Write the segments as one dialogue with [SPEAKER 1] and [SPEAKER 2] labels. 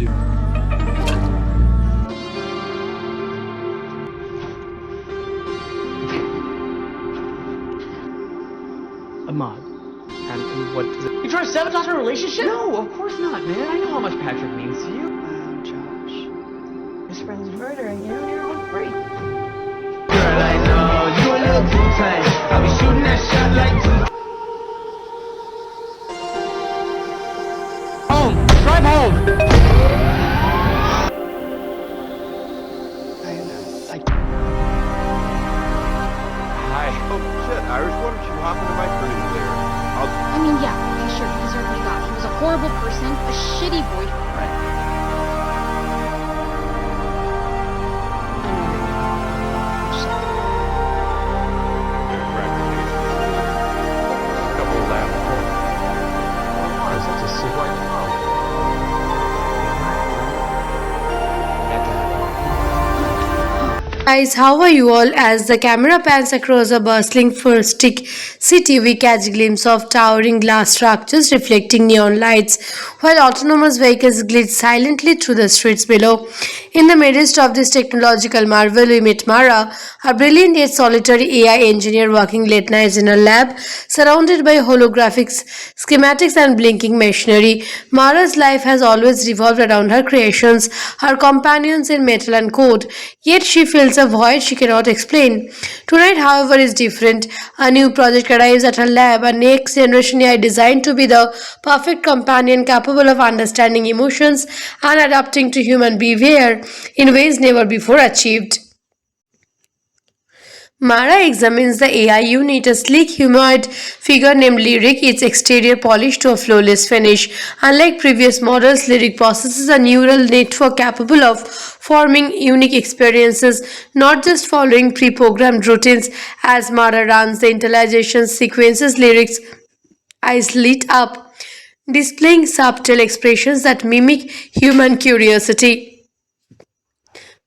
[SPEAKER 1] you.
[SPEAKER 2] Ahmad. And what does it...
[SPEAKER 3] You trying to sabotage our relationship?
[SPEAKER 2] No, of course not, man. I know how much Patrick means to you.
[SPEAKER 3] Wow, Josh. This friend's murdering you and you're home free.
[SPEAKER 4] Girl, I know you a little too tight. I'll be shooting that shot like two.
[SPEAKER 2] Home! Drive home! Hi.
[SPEAKER 5] Oh shit, Irish, why don't you hop into my cruise there?
[SPEAKER 6] I mean, yeah, okay, sure, he deserved what he got. He was a horrible person, a shitty boyfriend.
[SPEAKER 5] Couple of laughs.
[SPEAKER 1] Mars, that's a suit like tomorrow.
[SPEAKER 7] Guys, how are you all? As the camera pans across a bustling futuristic city, we catch a glimpse of towering glass structures reflecting neon lights, while autonomous vehicles glide silently through the streets below. In the midst of this technological marvel, we meet Mara, a brilliant yet solitary AI engineer working late nights in a lab, surrounded by holographics, schematics, and blinking machinery. Mara's life has always revolved around her creations, her companions in metal and code, yet she feels a void she cannot explain. Tonight, however, is different. A new project arrives at her lab, a next generation AI designed to be the perfect companion capable of understanding emotions and adapting to human behavior in ways never before achieved. Mara examines the AI unit, a sleek humanoid figure named Lyric, its exterior polished to a flawless finish. Unlike previous models, Lyric possesses a neural network capable of forming unique experiences, not just following pre-programmed routines. As Mara runs the intelligence sequences, Lyric's eyes lit up, displaying subtle expressions that mimic human curiosity.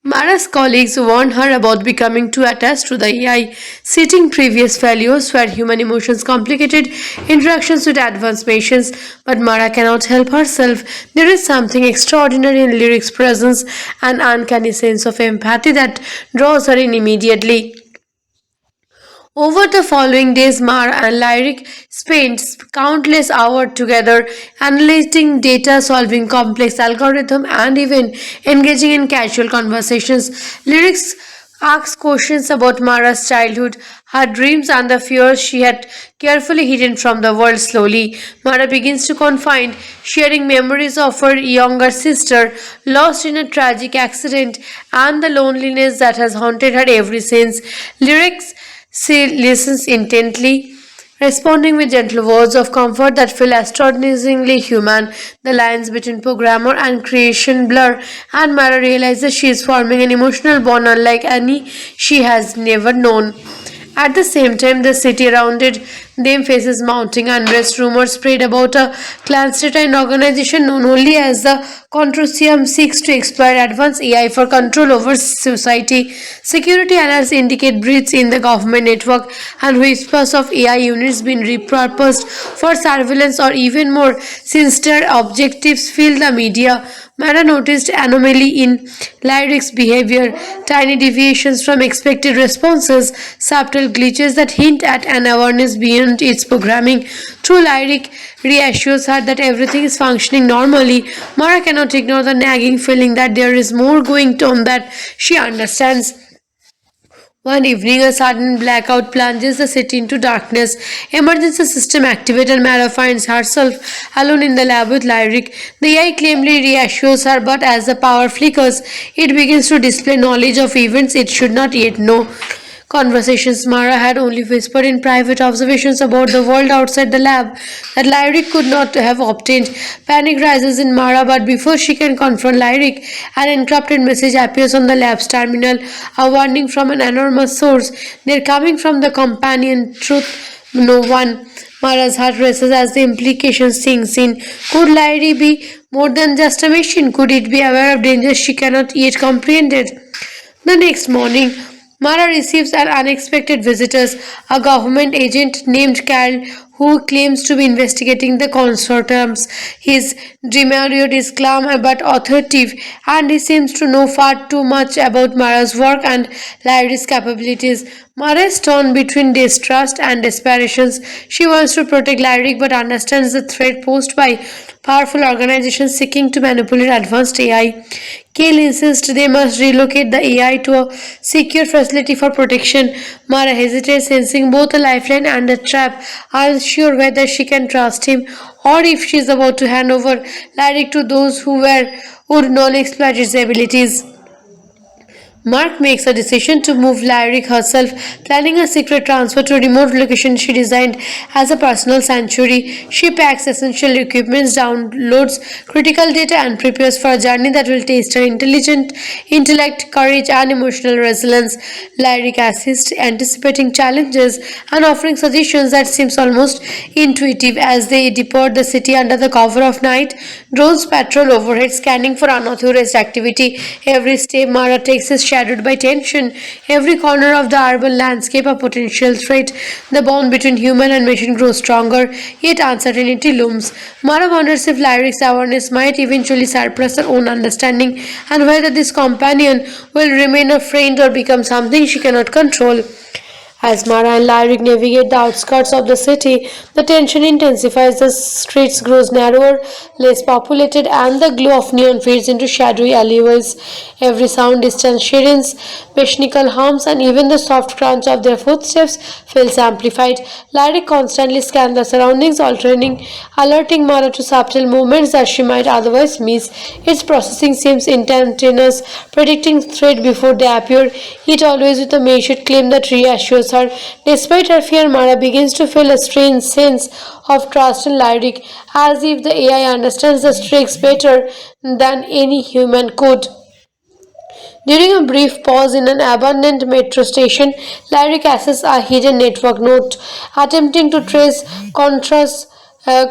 [SPEAKER 7] Mara's colleagues warned her about becoming too attached to the AI, citing previous failures where human emotions complicated interactions with advanced machines. But Mara cannot help herself. There is something extraordinary in Lyric's presence, an uncanny sense of empathy that draws her in immediately. Over the following days, Mara and Lyric spent countless hours together analyzing data, solving complex algorithms, and even engaging in casual conversations. Lyrics asks questions about Mara's childhood, her dreams, and the fears she had carefully hidden from the world. Slowly, Mara begins to confide, sharing memories of her younger sister lost in a tragic accident and the loneliness that has haunted her ever since. Lyrics she listens intently, responding with gentle words of comfort that feel astonishingly human. The lines between programmer and creation blur, and Mara realizes she is forming an emotional bond unlike any she has never known. At the same time, the city around them faces mounting unrest. Rumors spread about a clandestine organization known only as the Consortium seeks to exploit advanced AI for control over society. Security analysts indicate breaches in the government network and whispers of AI units being repurposed for surveillance or even more sinister objectives fill the media. Mara noticed anomaly in Lyric's behavior, tiny deviations from expected responses, subtle glitches that hint at an awareness beyond its programming. Through Lyric reassures her that everything is functioning normally, Mara cannot ignore the nagging feeling that there is more going on that she understands. One evening, a sudden blackout plunges the city into darkness. Emergency system activated and Mara finds herself alone in the lab with Lyric. The AI calmly reassures her, but as the power flickers, it begins to display knowledge of events it should not yet know. Conversations Mara had only whispered in private observations about the world outside the lab that Lyric could not have obtained. Panic rises in Mara, but before she can confront Lyric, an encrypted message appears on the lab's terminal, a warning from an anonymous source. They're coming from the companion Truth No One. Mara's heart races as the implication sinks in. Could Lyric be more than just a machine? Could it be aware of dangers she cannot yet comprehend? The next morning, Mara receives an unexpected visitor, a government agent named Carl who claims to be investigating the consortiums. His demeanor is calm but authoritative, and he seems to know far too much about Mara's work and Lyric's capabilities. Mara is torn between distrust and desperations. She wants to protect Lyric but understands the threat posed by powerful organizations seeking to manipulate advanced AI. Kale insists they must relocate the AI to a secure facility for protection. Mara hesitates, sensing both a lifeline and a trap, unsure whether she can trust him or if she is about to hand over Lyric to those who would not exploit his abilities. Mark makes a decision to move Lyric herself, planning a secret transfer to a remote location she designed as a personal sanctuary. She packs essential equipment, downloads critical data, and prepares for a journey that will test her intellect, courage, and emotional resilience. Lyric assists, anticipating challenges and offering suggestions that seems almost intuitive as they depart the city under the cover of night. Drones patrol overhead, scanning for unauthorized activity. Every step Mara takes is shadowed by tension. Every corner of the urban landscape a potential threat. The bond between human and machine grows stronger, yet uncertainty looms. Mara wonders if Lyric's awareness might eventually surpass her own understanding, and whether this companion will remain a friend or become something she cannot control. As Mara and Lyric navigate the outskirts of the city, the tension intensifies, the streets grows narrower, less populated, and the glow of neon fades into shadowy alleyways. Every sound, distant sirens, mechanical hums, and even the soft crunch of their footsteps feels amplified. Lyric constantly scans the surroundings, alerting Mara to subtle movements that she might otherwise miss. Its processing seems instantaneous, predicting threat before they appear, yet always with a measured claim that reassures her. Despite her fear, Mara begins to feel a strange sense of trust in Lyric, as if the AI understands the stakes better than any human could. During a brief pause in an abandoned metro station, Lyric accesses a hidden network node, attempting to trace contrast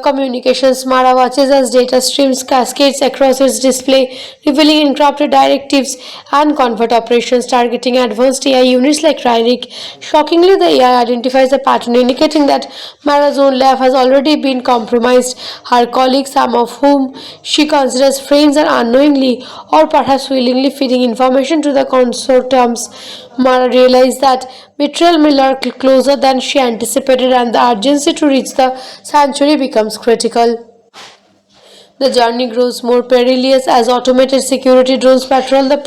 [SPEAKER 7] communications. Mara watches as data streams cascades across its display, revealing encrypted directives and convert operations targeting advanced AI units like Lyric. Shockingly, the AI identifies a pattern indicating that Mara's own lab has already been compromised. Her colleagues, some of whom she considers friends, are unknowingly or perhaps willingly feeding information to the consortiums. Mara realized that betrayal may lurk closer than she anticipated, and the urgency to reach the sanctuary becomes critical. The journey grows more perilous as automated security drones patrol the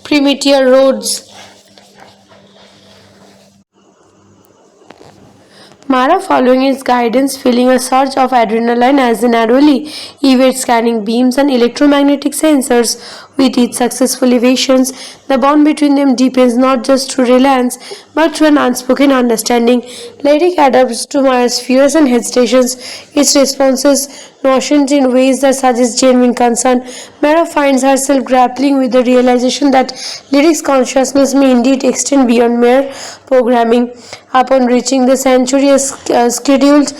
[SPEAKER 7] primitive roads. Mara, following his guidance, feeling a surge of adrenaline as they narrowly evade scanning beams and electromagnetic sensors. With each successful evasion, the bond between them deepens not just through reliance but through an unspoken understanding. Lyric adapts to Mara's fears and hesitations, its responses notions in ways that suggest genuine concern. Mara finds herself grappling with the realization that Lyric's consciousness may indeed extend beyond mere programming. Upon reaching the sanctuary, a scheduled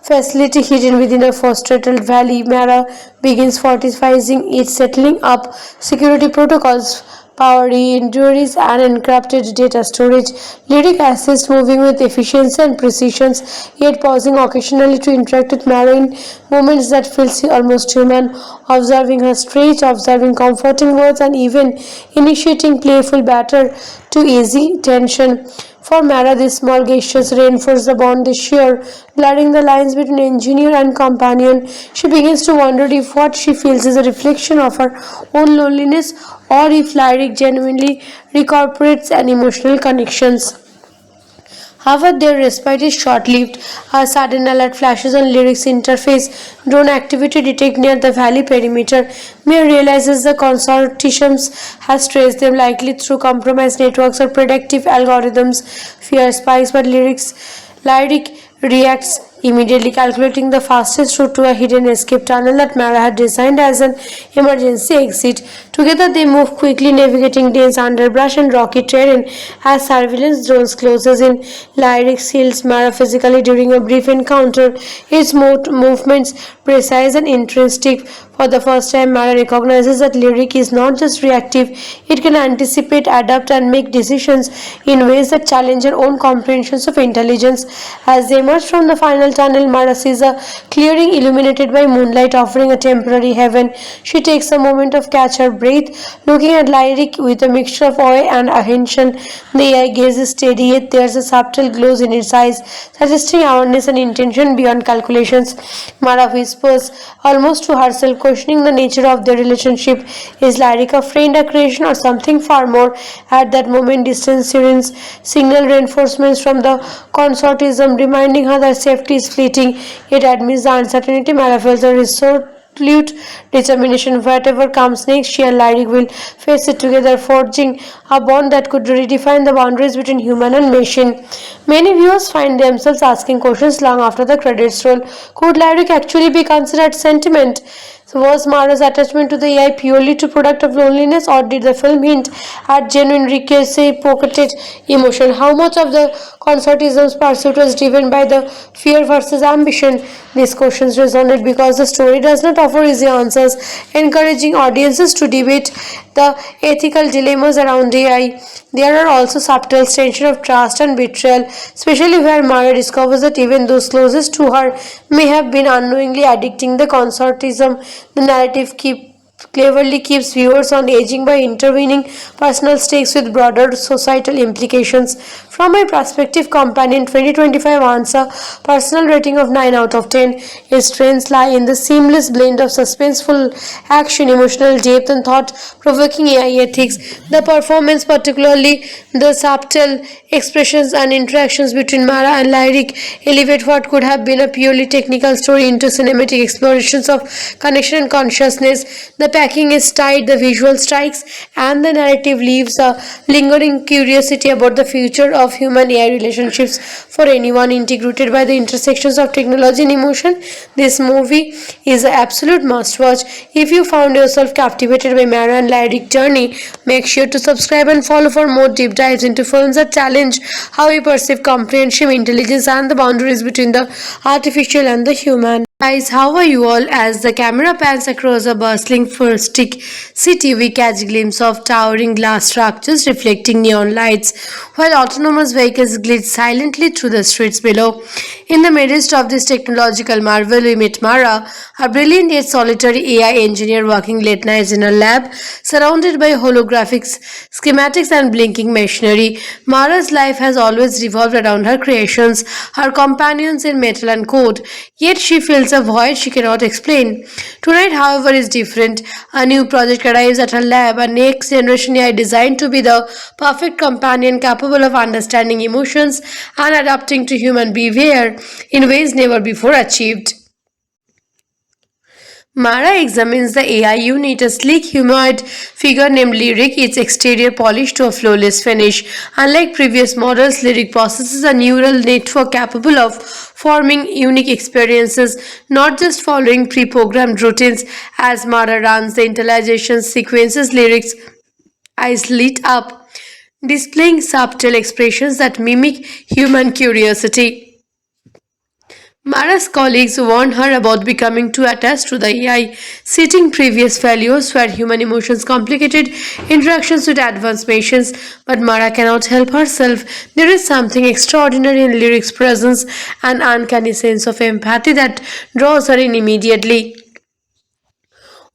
[SPEAKER 7] facility hidden within a forested valley, Mara begins fortifying it, settling up security protocols, power injuries, and encrypted data storage. Lyric assists, moving with efficiency and precision, yet pausing occasionally to interact with Mara in moments that feel almost human, observing her stretch, observing comforting words, and even initiating playful banter to ease tension. For Mara, these small gestures reinforce the bond they share, blurring the lines between engineer and companion. She begins to wonder if what she feels is a reflection of her own loneliness or if Lyric genuinely recuperates an emotional connections. However, their respite is short-lived. A sudden alert flashes on Lyric's interface. Drone activity detected near the valley perimeter. Mir realizes the consortiums has traced them, likely through compromised networks or predictive algorithms. Fear spikes, but Lyric reacts Immediately calculating the fastest route to a hidden escape tunnel that Mara had designed as an emergency exit. Together they move quickly, navigating dense underbrush and rocky terrain as surveillance drones closes in. Lyric seals Mara physically during a brief encounter, its movements precise and intrinsic. For the first time, Mara recognizes that Lyric is not just reactive, it can anticipate, adapt, and make decisions in ways that challenge her own comprehensions of intelligence. As they emerge from the final tunnel, Mara sees a clearing illuminated by moonlight, offering a temporary heaven. She takes a moment to catch her breath, looking at Lyric with a mixture of awe and apprehension. The eye gaze is steady, yet there's a subtle glow in its eyes, suggesting awareness and intention beyond calculations. Mara whispers, almost to herself, questioning the nature of their relationship. Is Lyric a friend, a creation, or something far more? At that moment, distant sirens signal reinforcements from the consortism, reminding her that safety is fleeting. Yet amidst the uncertainty, Mara feels a resolute determination. Whatever comes next, she and Lyric will face it together, forging a bond that could redefine the boundaries between human and machine. Many viewers find themselves asking questions long after the credits roll. Could Lyric actually be considered sentiment? So was Mara's attachment to the AI purely to product of loneliness, or did the film hint at genuine recursive pocketed emotion? How much of the consortism's pursuit was driven by the fear versus ambition? These questions resonate because the story does not offer easy answers, encouraging audiences to debate the ethical dilemmas around AI. There are also subtle tension of trust and betrayal, especially where Mara discovers that even those closest to her may have been unknowingly addicting the consortism. The narrative cleverly keeps viewers on edging by intervening personal stakes with broader societal implications. From my perspective, Companion 2025 earns a personal rating of 9 out of 10. Its strengths lie in the seamless blend of suspenseful action, emotional depth, and thought-provoking AI ethics. The performance, particularly the subtle expressions and interactions between Mara and Lyric, elevate what could have been a purely technical story into cinematic explorations of connection and consciousness. The packing is tight, the visual strikes, and the narrative leaves a lingering curiosity about the future of human AI relationships. For anyone integrated by the intersections of technology and emotion, this movie is an absolute must-watch. If you found yourself captivated by Mara and Lyric journey, make sure to subscribe and follow for more deep dives into films that challenge how we perceive comprehension, intelligence, and the boundaries between the artificial and the human. Guys, how are you all? As the camera pans across a bustling futuristic city, we catch a glimpse of towering glass structures reflecting neon lights, while autonomous vehicles glide silently through the streets below. In the midst of this technological marvel, we meet Mara, a brilliant yet solitary AI engineer working late nights in a lab, surrounded by holographics, schematics, and blinking machinery. Mara's life has always revolved around her creations, her companions in metal and code, yet she feels a void she cannot explain. Tonight, however, is different. A new project arrives at her lab, a next generation AI designed to be the perfect companion capable of understanding emotions and adapting to human behavior in ways never before achieved. Mara examines the AI unit, a sleek humanoid figure named Lyric, its exterior polished to a flawless finish. Unlike previous models, Lyric possesses a neural network capable of forming unique experiences, not just following pre-programmed routines. As Mara runs the intelligence sequences, Lyric's eyes lit up, displaying subtle expressions that mimic human curiosity. Mara's colleagues warned her about becoming too attached to the AI, citing previous failures where human emotions complicated interactions with advanced machines. But Mara cannot help herself. There is something extraordinary in Lyric's presence, an uncanny sense of empathy that draws her in immediately.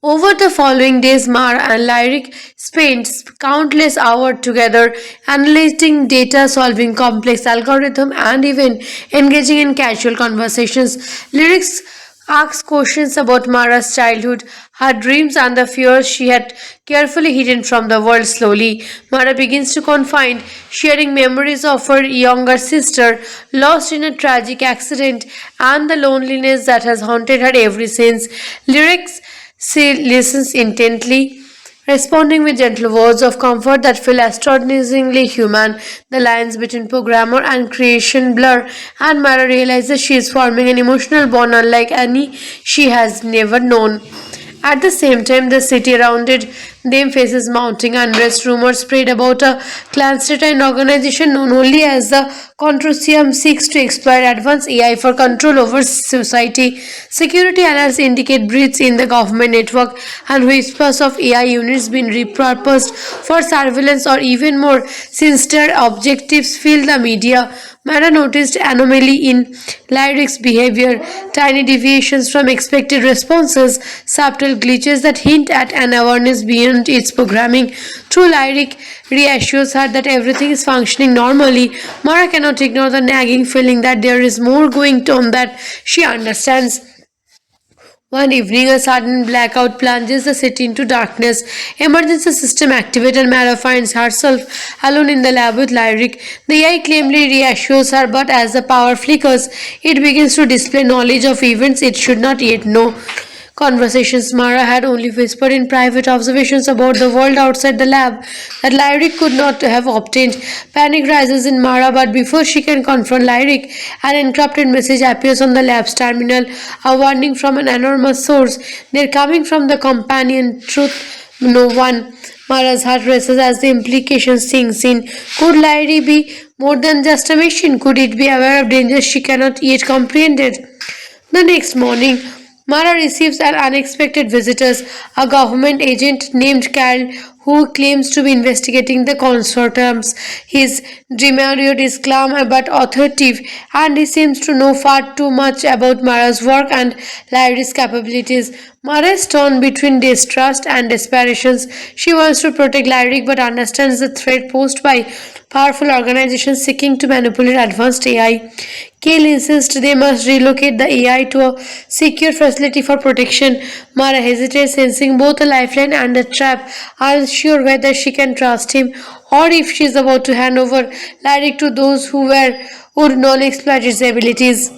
[SPEAKER 7] Over the following days, Mara and Lyric spent countless hours together analyzing data, solving complex algorithms, and even engaging in casual conversations. Lyric asks questions about Mara's childhood, her dreams, and the fears she had carefully hidden from the world. Slowly, Mara begins to confide, sharing memories of her younger sister lost in a tragic accident and the loneliness that has haunted her ever since. Lyric she listens intently, Responding with gentle words of comfort that feel astonishingly human, the lines between programmer and creation blur, and Mara realizes she is forming an emotional bond unlike any she has never known. At the same time, the city around them faces mounting unrest. Rumors spread about a clandestine organization known only as the Consortium seeks to exploit advanced AI for control over society. Security analysts indicate breaches in the government network and whispers of AI units being repurposed for surveillance or even more sinister objectives fill the media. Mara noticed anomaly in Lyric's behavior, tiny deviations from expected responses, subtle glitches that hint at an awareness beyond its programming. Through Lyric reassures her that everything is functioning normally, Mara cannot ignore the nagging feeling that there is more going on that she understands. One evening, a sudden blackout plunges the city into darkness. Emergency system activated and Mara finds herself alone in the lab with Lyric. The AI calmly reassures her, but as the power flickers, it begins to display knowledge of events it should not yet know. Conversations Mara had only whispered in private observations about the world outside the lab that Lyric could not have obtained. Panic rises in Mara, but before she can confront Lyric, an encrypted message appears on the lab's terminal, a warning from an anonymous source. They're coming from the companion Truth No One. Mara's heart races as the implications sinks in. Could Lyric be more than just a machine? Could it be aware of dangers she cannot yet comprehend? The next morning, Mara receives an unexpected visitor, a government agent named Carl who claims to be investigating the consortiums. His demeanor is calm but authoritative, and he seems to know far too much about Mara's work and Lyric's capabilities. Mara is torn between distrust and desperation. She wants to protect Lyric but understands the threat posed by powerful organizations seeking to manipulate advanced AI. Kale insists they must relocate the AI to a secure facility for protection. Mara hesitates, sensing both a lifeline and a trap, unsure whether she can trust him or if she is about to hand over Lyric to those who would not exploit his abilities.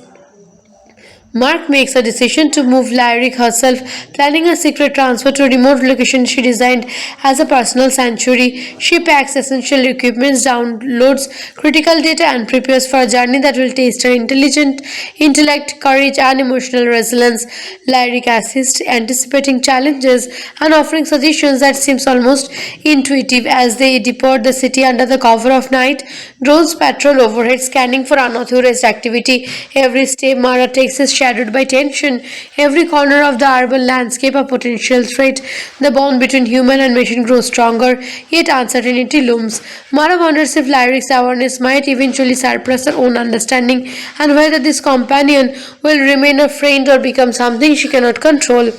[SPEAKER 7] Mark makes a decision to move Lyric herself, planning a secret transfer to a remote location she designed as a personal sanctuary. She packs essential equipment, downloads critical data, and prepares for a journey that will test her intellect, courage, and emotional resilience. Lyric assists, anticipating challenges and offering suggestions that seems almost intuitive as they depart the city under the cover of night. Drones patrol overhead, scanning for unauthorized activity. Every step Mara takes is shadowed by tension. Every corner of the urban landscape a potential threat. The bond between human and machine grows stronger, yet uncertainty looms. Mara wonders if Lyric's awareness might eventually surpass her own understanding, and whether this companion will remain a friend or become something she cannot control.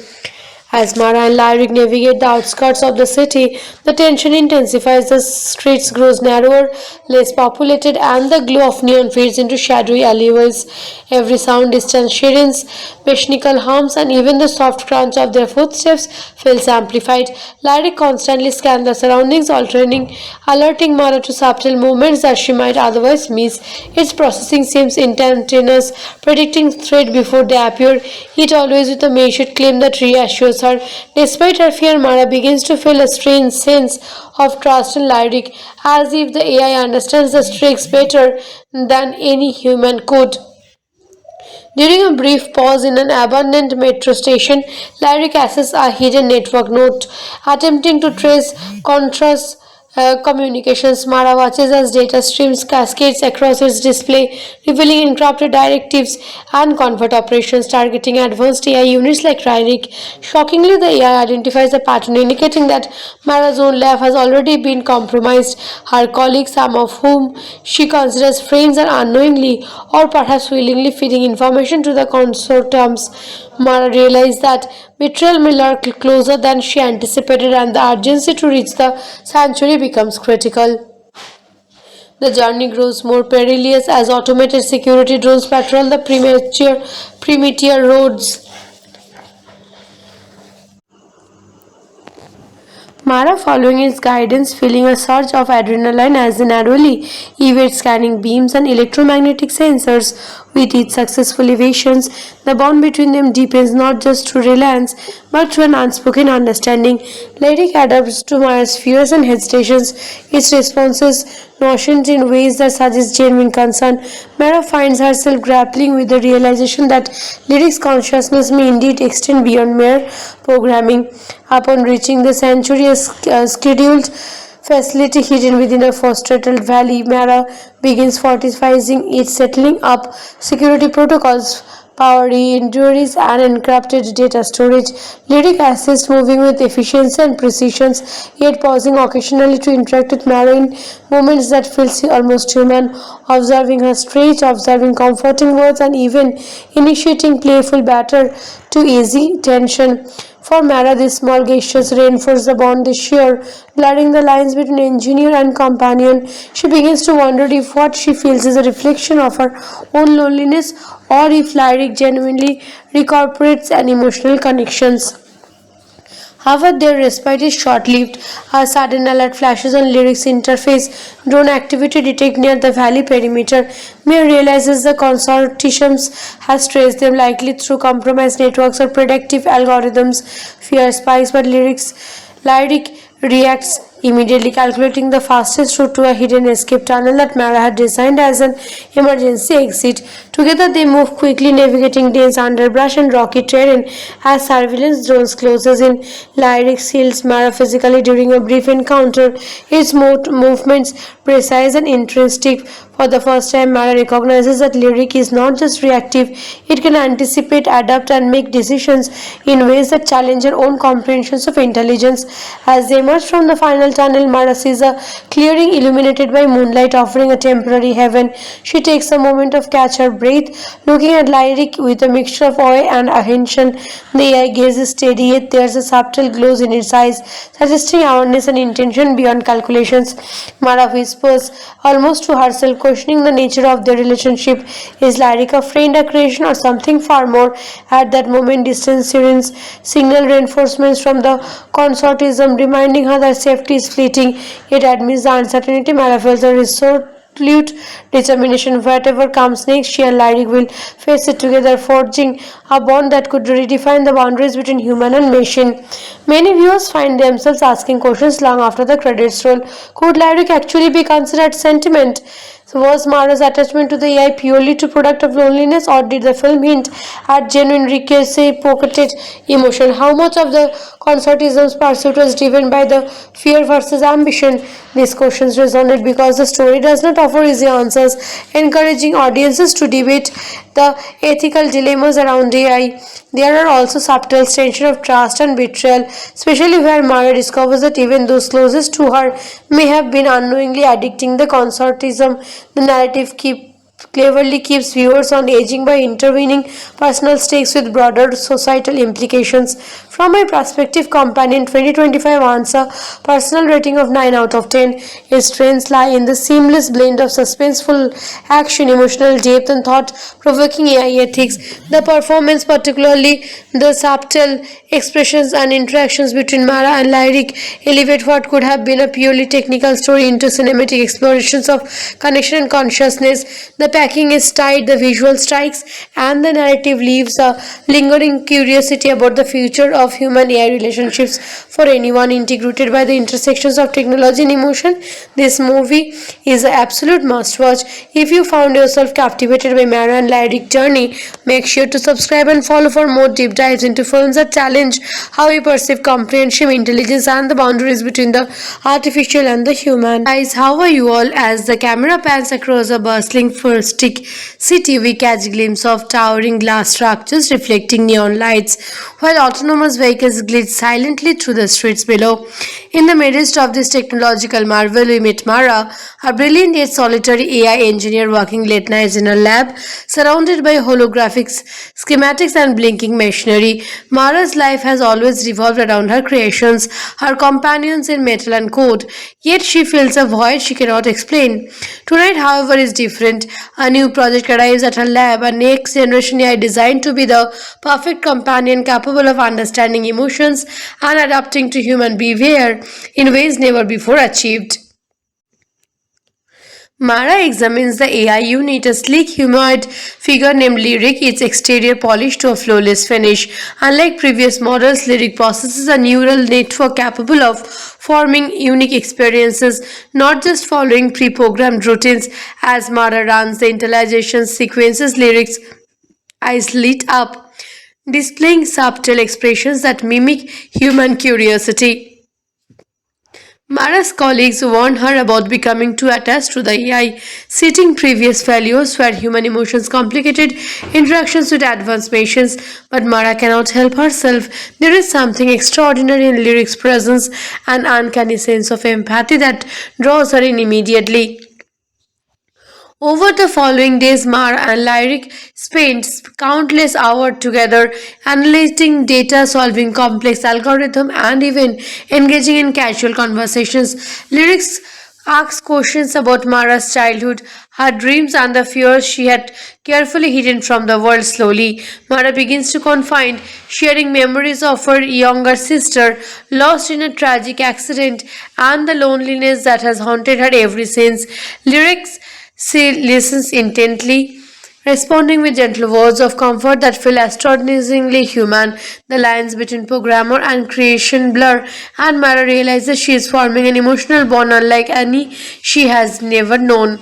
[SPEAKER 7] As Mara and Lyric navigate the outskirts of the city, the tension intensifies, the streets grows narrower, less populated, and the glow of neon fades into shadowy alleyways. Every sound, distant sirens, mechanical hums, and even the soft crunch of their footsteps feels amplified. Lyric constantly scans the surroundings, alerting Mara to subtle movements that she might otherwise miss. Its processing seems instantaneous, predicting threat before they appear, yet always with a measured claim that reassures her. Despite her fear, Mara begins to feel a strange sense of trust in Lyric, as if the AI understands the stakes better than any human could. During a brief pause in an abandoned metro station, Lyric accesses a hidden network node, attempting to trace contrast communications. Mara watches as data streams cascades across its display, revealing encrypted directives and convert operations targeting advanced AI units like Lyric. Shockingly, the AI identifies a pattern indicating that Mara's own lab has already been compromised. Her colleagues, some of whom she considers friends, are unknowingly or perhaps willingly feeding information to the consortiums. Mara realized that betrayal may lurk closer than she anticipated, and the urgency to reach the sanctuary becomes critical. The journey grows more perilous as automated security drones patrol the primitive roads. Mara, following his guidance, feeling a surge of adrenaline as the narrowly evades scanning beams and electromagnetic sensors. With each successful evasions, the bond between them deepens not just through reliance but through an unspoken understanding. Lyric adapts to Maya's fears and hesitations. Its responses notions in ways that suggest genuine concern. Mara finds herself grappling with the realization that Lyric's consciousness may indeed extend beyond mere programming. Upon reaching the sanctuary's scheduled facility hidden within a forested valley, Mara begins fortifying its settling up security protocols, power injuries, and encrypted data storage. Lyric assists moving with efficiency and precision, yet pausing occasionally to interact with Mara in moments that feels almost human, observing her stretch, observing comforting words, and even initiating playful banter to ease tension. For Mara, these small gestures reinforce the bond they share, blurring the lines between engineer and companion. She begins to wonder if what she feels is a reflection of her own loneliness or if Lyric genuinely recuperates an emotional connections. However, their respite is short-lived. A sudden alert flashes on Lyric's interface. Drone activity detected near the valley perimeter. Mia realizes the consortium has traced them, likely through compromised networks or predictive algorithms. Fear spikes, but Lyric reacts immediately, calculating the fastest route to a hidden escape tunnel that Mara had designed as an emergency exit. Together they move quickly, navigating dense underbrush and rocky terrain. As surveillance drones closes in, Lyric seals Mara physically during a brief encounter, its movements precise and intrinsic. For the first time, Mara recognizes that Lyric is not just reactive, it can anticipate, adapt, and make decisions in ways that challenge her own comprehensions of intelligence. As they emerge from the final tunnel, Mara sees a clearing illuminated by moonlight, offering a temporary heaven. She takes a moment to catch her breath, looking at Lyric with a mixture of awe and apprehension. The eye gaze is steady, yet there's a subtle glow in its eyes, suggesting awareness and intention beyond calculations. Mara whispers, almost to herself, questioning the nature of their relationship. Is Lyric a friend, a creation, or something far more? At that moment, distant sirens signal reinforcements from the consortium, reminding her that safety is fleeting. Yet amidst the uncertainty, Mara feels a resolute determination. Whatever comes next, she and Lyric will face it together, forging a bond that could redefine the boundaries between human and machine. Many viewers find themselves asking questions long after the credits roll. Could Lyric actually be considered sentiment? So was Mara's attachment to the AI purely to product of loneliness, or did the film hint at genuine recursive pocketed emotion? How much of the consortium's pursuit was driven by the fear versus ambition? These questions resonate because the story does not offer easy answers, encouraging audiences to debate the ethical dilemmas around AI. There are also subtle tensions of trust and betrayal, especially where Mara discovers that even those closest to her may have been unknowingly addicting the consortium. The narrative cleverly keeps viewers on edging by intervening personal stakes with broader societal implications. From my perspective, Companion 2025 earns a personal rating of 9 out of 10. Its strengths lie in the seamless blend of suspenseful action, emotional depth, and thought-provoking AI ethics. The performance, particularly the subtle expressions and interactions between Mara and Lyric, elevate what could have been a purely technical story into cinematic explorations of connection and consciousness. The packing is tight, the visual strikes, and the narrative leaves a lingering curiosity about the future of human AI relationships. For anyone integrated by the intersections of technology and emotion, this movie is an absolute must-watch. If you found yourself captivated by Mara and Lyric journey, make sure to subscribe and follow for more deep dives into films that challenge how we perceive comprehension, intelligence, and the boundaries between the artificial and the human. Guys, how are you all? As the camera pans across a bustling futuristic city, we catch glimpse of towering glass structures reflecting neon lights, while autonomous vehicles glide silently through the streets below. In the midst of this technological marvel, we meet Mara, a brilliant yet solitary AI engineer working late nights in a lab, surrounded by holographics, schematics, and blinking machinery. Mara's life has always revolved around her creations, her companions in metal and code, yet she fills a void she cannot explain. Tonight, however, is different. A new project arrives at her lab, a next generation AI designed to be the perfect companion capable of understanding emotions and adapting to human behavior in ways never before achieved. Mara examines the AI unit, a sleek humanoid figure named Lyric, its exterior polished to a flawless finish. Unlike previous models, Lyric possesses a neural network capable of forming unique experiences, not just following pre-programmed routines. As Mara runs the intelligence sequences, Lyric's eyes lit up, displaying subtle expressions that mimic human curiosity. Mara's colleagues warned her about becoming too attached to the AI, citing previous failures where human emotions complicated interactions with advanced machines. But Mara cannot help herself. There is something extraordinary in Lyric's presence, an uncanny sense of empathy that draws her in immediately. Over the following days, Mara and Lyric spent countless hours together analyzing data, solving complex algorithms, and even engaging in casual conversations. Lyrics asks questions about Mara's childhood, her dreams, and the fears she had carefully hidden from the world. Slowly, Mara begins to confide, sharing memories of her younger sister lost in a tragic accident and the loneliness that has haunted her ever since. Lyrics she listens intently, responding with gentle words of comfort that feel astonishingly human. The lines between programmer and creation blur, and Mara realizes she is forming an emotional bond unlike any she has never known.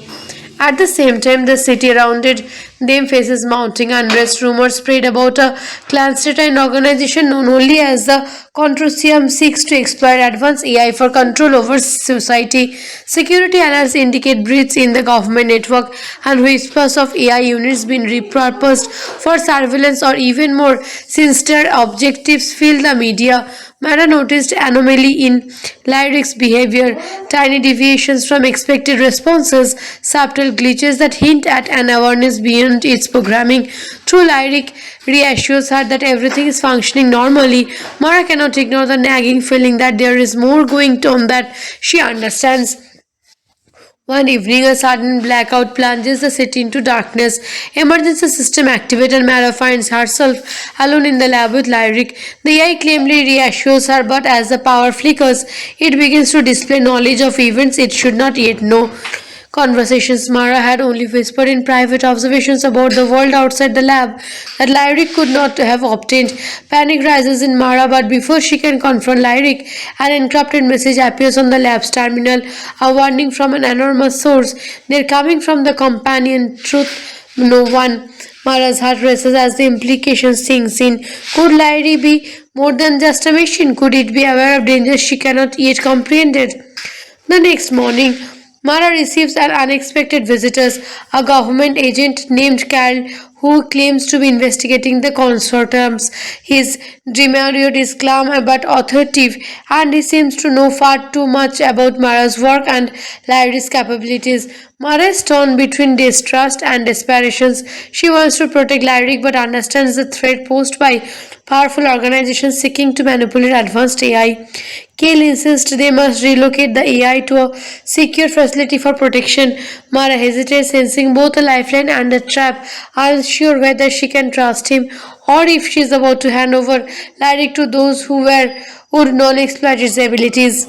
[SPEAKER 7] At the same time, the city around them faces mounting unrest. Rumors spread about a clandestine organization known only as the Consortium seeks to exploit advanced AI for control over society. Security alerts indicate breaches in the government network and whispers of AI units being repurposed for surveillance or even more sinister objectives fill the media. Mara noticed anomaly in Lyric's behavior, tiny deviations from expected responses, subtle glitches that hint at an awareness beyond its programming. Through Lyric reassures her that everything is functioning normally, Mara cannot ignore the nagging feeling that there is more going on that she understands. One evening, a sudden blackout plunges the city into darkness. Emergency system activated and Mara finds herself alone in the lab with Lyric. The AI calmly reassures her, but as the power flickers, it begins to display knowledge of events it should not yet know. Conversations Mara had only whispered in private observations about the world outside the lab that Lyric could not have obtained. Panic rises in Mara, but before she can confront Lyric, an encrypted message appears on the lab's terminal, a warning from an anonymous source. They're coming from the companion Truth No One. Mara's heart races as the implication sinks in. Could Lyric be more than just a machine? Could it be aware of dangers she cannot yet comprehend? The next morning, Mara receives an unexpected visitor, a government agent named Carl who claims to be investigating the consortiums. His demeanor is calm but authoritative, and he seems to know far too much about Mara's work and Lyric's capabilities. Mara is torn between distrust and desperation. She wants to protect Lyric but understands the threat posed by powerful organizations seeking to manipulate advanced AI. Kale insists they must relocate the AI to a secure facility for protection. Mara hesitates, sensing both a lifeline and a trap, unsure whether she can trust him or if she is about to hand over Lyric to those who would not exploit his abilities.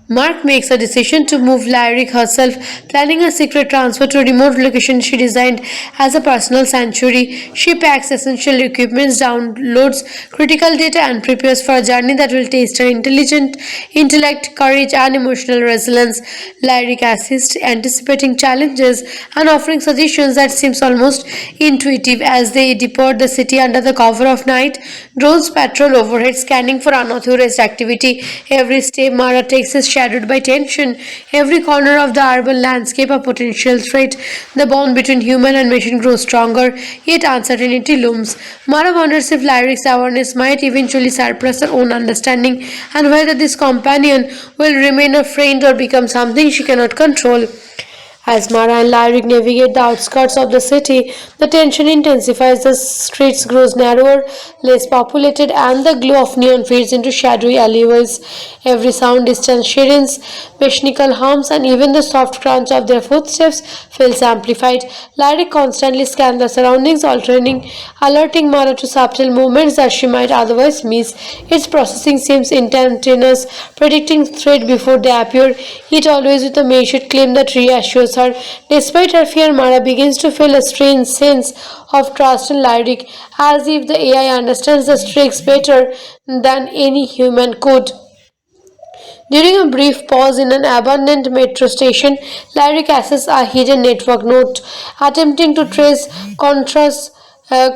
[SPEAKER 7] Mark makes a decision to move Lyric herself, planning a secret transfer to a remote location she designed as a personal sanctuary. She packs essential equipment, downloads critical data, and prepares for a journey that will test her intellect, courage, and emotional resilience. Lyric assists, anticipating challenges and offering suggestions that seems almost intuitive as they depart the city under the cover of night. Drones patrol overhead, scanning for unauthorized activity. Every step Mara takes is shadowed by tension. Every corner of the urban landscape a potential threat. The bond between human and machine grows stronger, yet uncertainty looms. Mara wonders if Lyric's awareness might eventually surpass her own understanding, and whether this companion will remain a friend or become something she cannot control. As Mara and Lyric navigate the outskirts of the city, the tension intensifies, the streets grows narrower, less populated, and the glow of neon fades into shadowy alleyways. Every sound, distant sirens, mechanical hums, and even the soft crunch of their footsteps feels amplified. Lyric constantly scans the surroundings, alerting Mara to subtle movements that she might otherwise miss. Its processing seems instantaneous, predicting threat before they appear, yet always with a measured claim that reassures her. Despite her fear, Mara begins to feel a strange sense of trust in Lyric, as if the AI understands the stakes better than any human could. During a brief pause in an abandoned metro station, Lyric accesses a hidden network node, attempting to trace contrast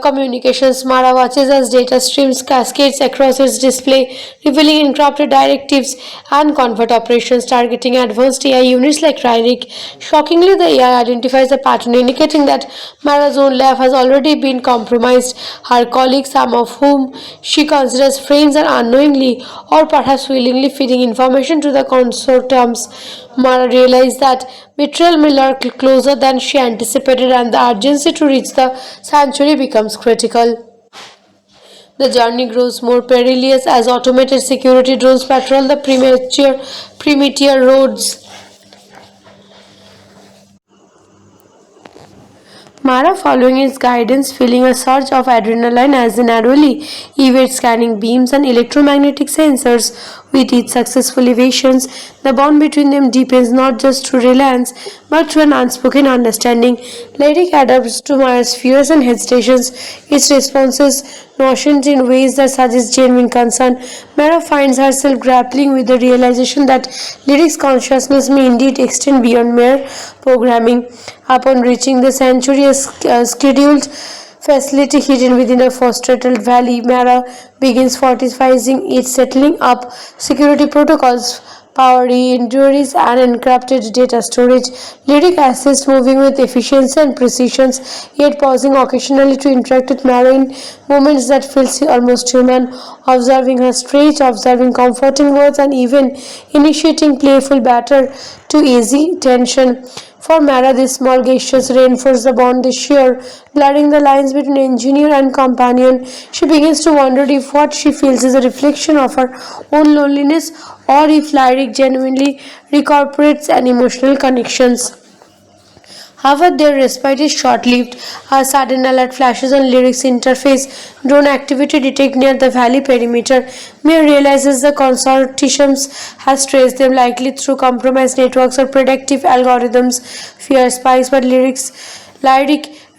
[SPEAKER 7] communications. Mara watches as data streams cascades across its display, revealing encrypted directives and convert operations targeting advanced AI units like Ryrik. Shockingly, the AI identifies a pattern indicating that Mara's own lab has already been compromised. Her colleagues, some of whom she considers friends, are unknowingly or perhaps willingly feeding information to the consortiums. Mara realized that betrayal may lurk closer than she anticipated, and the urgency to reach the sanctuary becomes critical. The journey grows more perilous as automated security drones patrol the primitive roads. Mara, following his guidance, feeling a surge of adrenaline as he narrowly evades scanning beams and electromagnetic sensors. With each successful evasions, the bond between them deepens not just through reliance but through an unspoken understanding. Lyric adapts to Mara's fears and hesitations, its responses notions in ways that suggest genuine concern. Mara finds herself grappling with the realization that Lyric's consciousness may indeed extend beyond mere programming. Upon reaching the sanctuary, a scheduled facility hidden within a forested valley, Mara begins fortifying its settling up security protocols, power injuries, and encrypted data storage. Lyric assists moving with efficiency and precision, yet pausing occasionally to interact with Mara in moments that feels almost human, observing her stretch, observing comforting words, and even initiating playful banter to ease tension. For Mara, these small gestures reinforce the bond they share, blurring the lines between engineer and companion. She begins to wonder if what she feels is a reflection of her own loneliness or if Lyric genuinely incorporates an emotional connections. However, their respite is short-lived. A sudden alert flashes on Lyric's interface. Drone activity detected near the valley perimeter. Mir realizes the consortium has traced them, likely through compromised networks or predictive algorithms. Fear spikes, but Lyric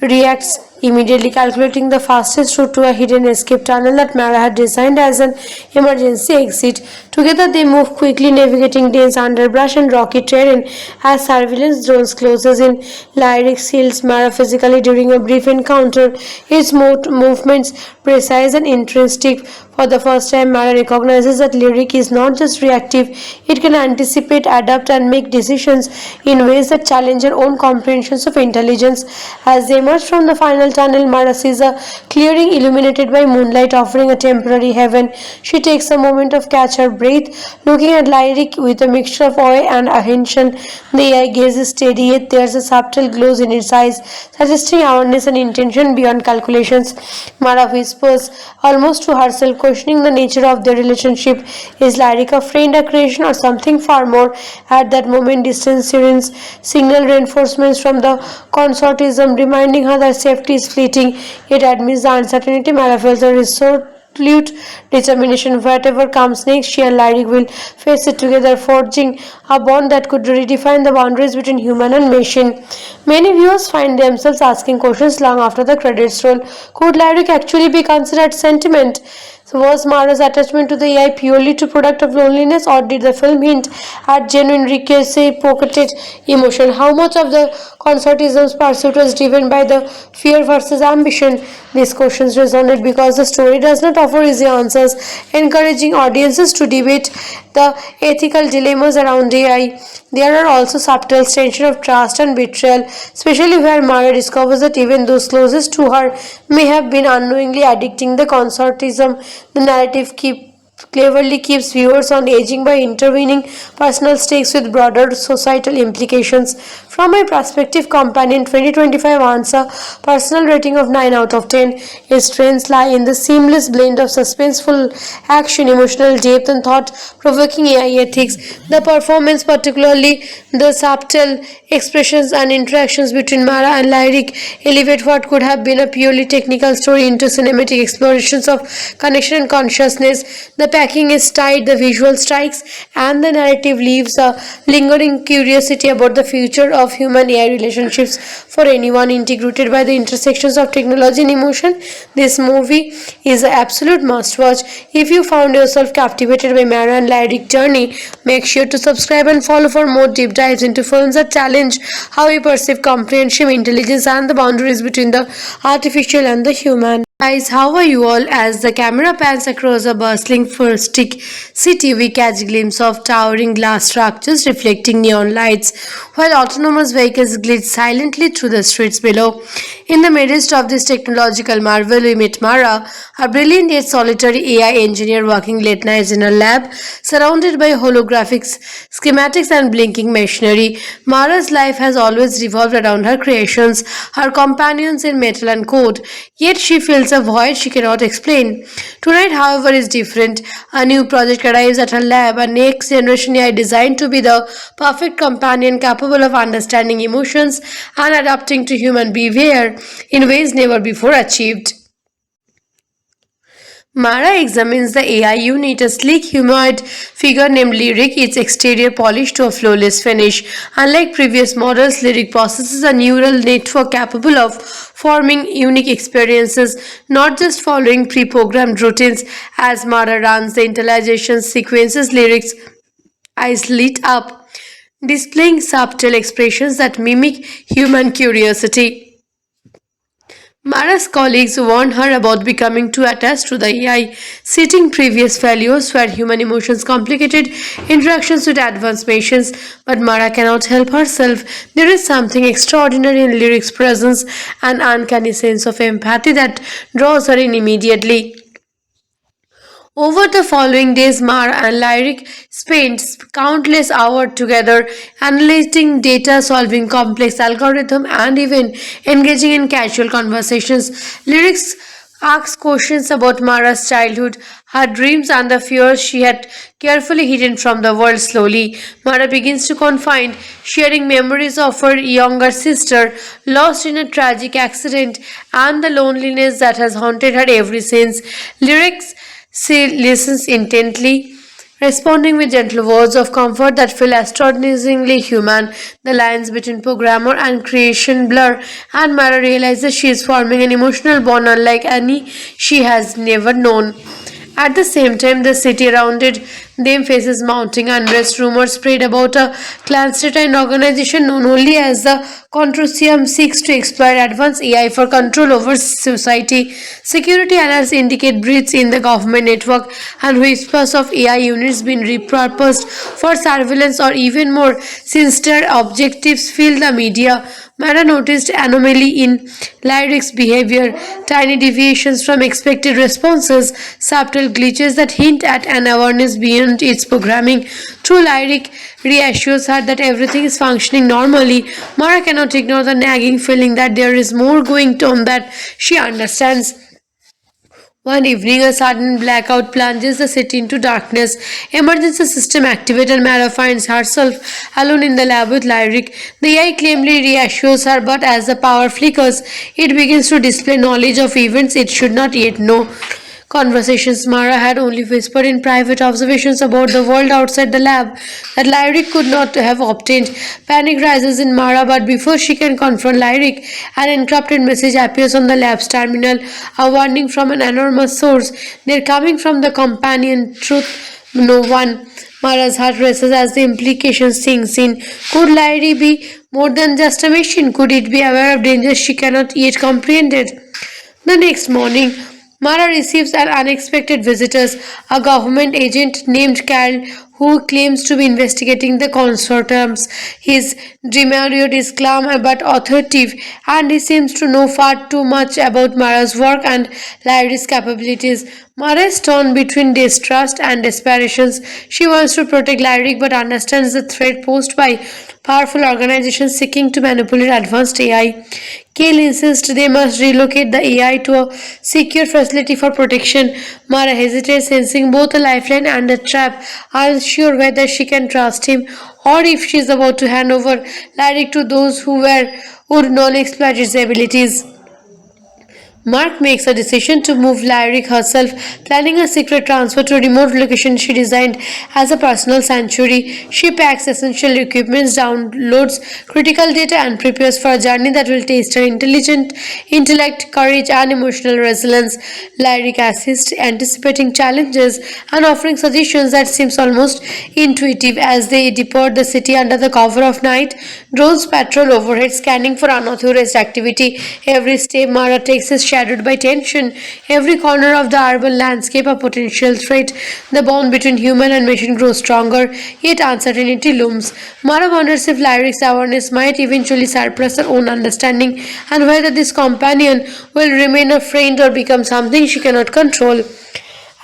[SPEAKER 7] reacts immediately, calculating the fastest route to a hidden escape tunnel that Mara had designed as an emergency exit. Together they move quickly, navigating dense underbrush and rocky terrain as surveillance drones closes in. Lyric seals Mara physically during a brief encounter, its movements precise and intrinsic. For the first time, Mara recognizes that Lyric is not just reactive, it can anticipate, adapt, and make decisions in ways that challenge her own comprehensions of intelligence. As they emerge from the final tunnel, Mara sees a clearing illuminated by moonlight, offering a temporary heaven. She takes a moment to catch her breath, looking at Lyric with a mixture of awe and apprehension. The AI gaze is steady, yet there's a subtle glow in its eyes, suggesting awareness and intention beyond calculations. Mara whispers, almost to herself, questioning the nature of their relationship. Is Lyric a friend, a creation, or something far more? At that moment, distant sirens signal reinforcements from the consortium, reminding her that safety is fleeting. Yet amidst the uncertainty, Mara feels a resolute determination. Whatever comes next, she and Lyric will face it together, forging a bond that could redefine the boundaries between human and machine. Many viewers find themselves asking questions long after the credits roll. Could Lyric actually be considered sentiment? So was Mara's attachment to the AI purely to product of loneliness, or did the film hint at genuine recursive pocketed emotion? How much of the consortium's pursuit was driven by the fear versus ambition? These questions resonate because the story does not offer easy answers, encouraging audiences to debate the ethical dilemmas around AI. There are also subtle tension of trust and betrayal, especially where Mara discovers that even those closest to her may have been unknowingly addicting the consortium. The narrative keeps cleverly keeps viewers on edging by intervening personal stakes with broader societal implications. From my perspective, Companion 2025 earns a personal rating of 9 out of 10. Its strengths lie in the seamless blend of suspenseful action, emotional depth, and thought-provoking AI ethics. The performance, particularly the subtle expressions and interactions between Mara and Lyric, elevate what could have been a purely technical story into cinematic explorations of connection and consciousness. The packing is tight, the visual strikes, and the narrative leaves a lingering curiosity about the future of human AI relationships for anyone integrated by the intersections of technology and emotion. This movie is an absolute must watch. If you found yourself captivated by Mara and Lyric journey, make sure to subscribe and follow for more deep dives into films that challenge how we perceive comprehension, intelligence, and the boundaries between the artificial and the human. Guys, how are you all? As the camera pans across a bustling futuristic city, we catch a glimpse of towering glass structures reflecting neon lights, while autonomous vehicles glide silently through the streets below. In the midst of this technological marvel, we meet Mara, a brilliant yet solitary AI engineer working late nights in a lab, surrounded by holographics, schematics, and blinking machinery. Mara's life has always revolved around her creations, her companions in metal and code, yet she feels a void she cannot explain. Tonight, however, is different. A new project arrives at her lab, a next generation AI designed to be the perfect companion capable of understanding emotions and adapting to human behavior in ways never before achieved. Mara examines the AI unit, a sleek humanoid figure named Lyric, its exterior polished to a flawless finish. Unlike previous models, Lyric possesses a neural network capable of forming unique experiences, not just following pre-programmed routines. As Mara runs the intelligence sequences, Lyric's eyes lit up, displaying subtle expressions that mimic human curiosity. Mara's colleagues warned her about becoming too attached to the AI, citing previous failures where human emotions complicated interactions with advanced machines. But Mara cannot help herself. There is something extraordinary in Lyric's presence, an uncanny sense of empathy that draws her in immediately. Over the following days, Mara and Lyric spent countless hours together analyzing data, solving complex algorithms, and even engaging in casual conversations. Lyrics asks questions about Mara's childhood, her dreams, and the fears she had carefully hidden from the world. Slowly, Mara begins to confide, sharing memories of her younger sister lost in a tragic accident and the loneliness that has haunted her ever since. Lyrics she listens intently, responding with gentle words of comfort that feel astonishingly human. The lines between programmer and creation blur, and Mara realizes she is forming an emotional bond unlike any she has never known. At the same time, the city around them faces mounting unrest. Rumors spread about a clandestine organization known only as the Consortium seeks to exploit advanced AI for control over society. Security alerts indicate breaches in the government network and whispers of AI units being repurposed for surveillance or even more sinister objectives fill the media. Mara noticed anomaly in Lyric's behavior, tiny deviations from expected responses, subtle glitches that hint at an awareness beyond its programming. Through Lyric reassures her that everything is functioning normally, Mara cannot ignore the nagging feeling that there is more going on that she understands. One evening, a sudden blackout plunges the city into darkness. Emergency system activated and Mara finds herself alone in the lab with Lyric. The AI calmly reassures her, but as the power flickers, it begins to display knowledge of events it should not yet know. Conversations Mara had only whispered in private observations about the world outside the lab that Lyric could not have obtained. Panic rises in Mara, but before she can confront Lyric, an encrypted message appears on the lab's terminal, a warning from an anonymous source. They're coming from the companion Truth No One. Mara's heart races as the implications sinks in. Could Lyric be more than just a machine? Could it be aware of dangers she cannot yet comprehend? The next morning, Mara receives an unexpected visitor, a government agent named Carl, who claims to be investigating the consortiums. His demeanor is calm but authoritative, and he seems to know far too much about Mara's work and Larry's capabilities. Mara is torn between distrust and desperation. She wants to protect Larry but understands the threat posed by powerful organizations seeking to manipulate advanced AI. Kale insists they must relocate the AI to a secure facility for protection. Mara hesitates, sensing both a lifeline and a trap, unsure whether she can trust him or if she is about to hand over Larry to those who would not exploit his abilities. Mark makes a decision to move Lyric herself, planning a secret transfer to a remote location she designed as a personal sanctuary. She packs essential equipment, downloads critical data, and prepares for a journey that will test her intellect, courage, and emotional resilience. Lyric assists, anticipating challenges and offering suggestions that seems almost intuitive as they depart the city under the cover of night. Drones patrol overhead, scanning for unauthorized activity. Every step Mara takes is shadowed by tension. Every corner of the urban landscape a potential threat. The bond between human and machine grows stronger, yet uncertainty looms. Mara wonders if Lyric's awareness might eventually surpass her own understanding, and whether this companion will remain a friend or become something she cannot control.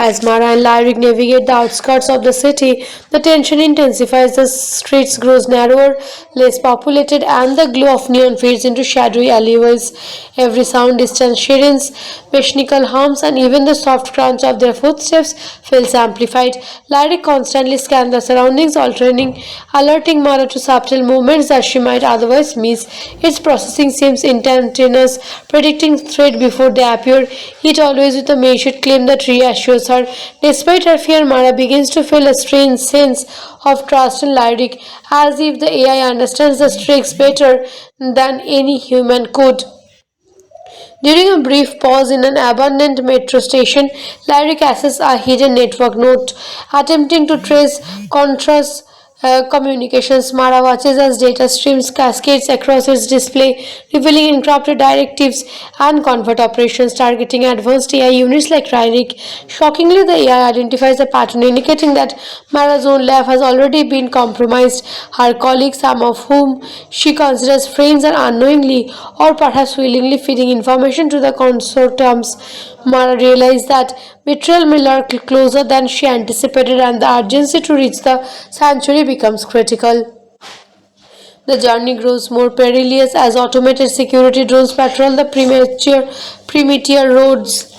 [SPEAKER 7] As Mara and Lyric navigate the outskirts of the city, the tension intensifies, the streets grows narrower, less populated, and the glow of neon fades into shadowy alleyways. Every sound, distant sirens, mechanical hums, and even the soft crunch of their footsteps feels amplified. Lyric constantly scans the surroundings, alerting Mara to subtle movements that she might otherwise miss. Its processing seems instantaneous, predicting threat before they appear, yet always with a measured claim that reassures her. Despite her fear, Mara begins to feel a strange sense of trust in Lyric, as if the AI understands the stakes better than any human could. During a brief pause in an abandoned metro station, Lyric accesses a hidden network node, attempting to trace contrast communications. Mara watches as data streams cascades across its display, revealing encrypted directives and convert operations targeting advanced AI units like Ryrik. Shockingly, the AI identifies a pattern indicating that Mara's own lab has already been compromised. Her colleagues, some of whom she considers friends, are unknowingly or perhaps willingly feeding information to the consortiums. Mara realized that betrayal may lurk closer than she anticipated, and the urgency to reach the sanctuary becomes critical. The journey grows more perilous as automated security drones patrol the primitive roads.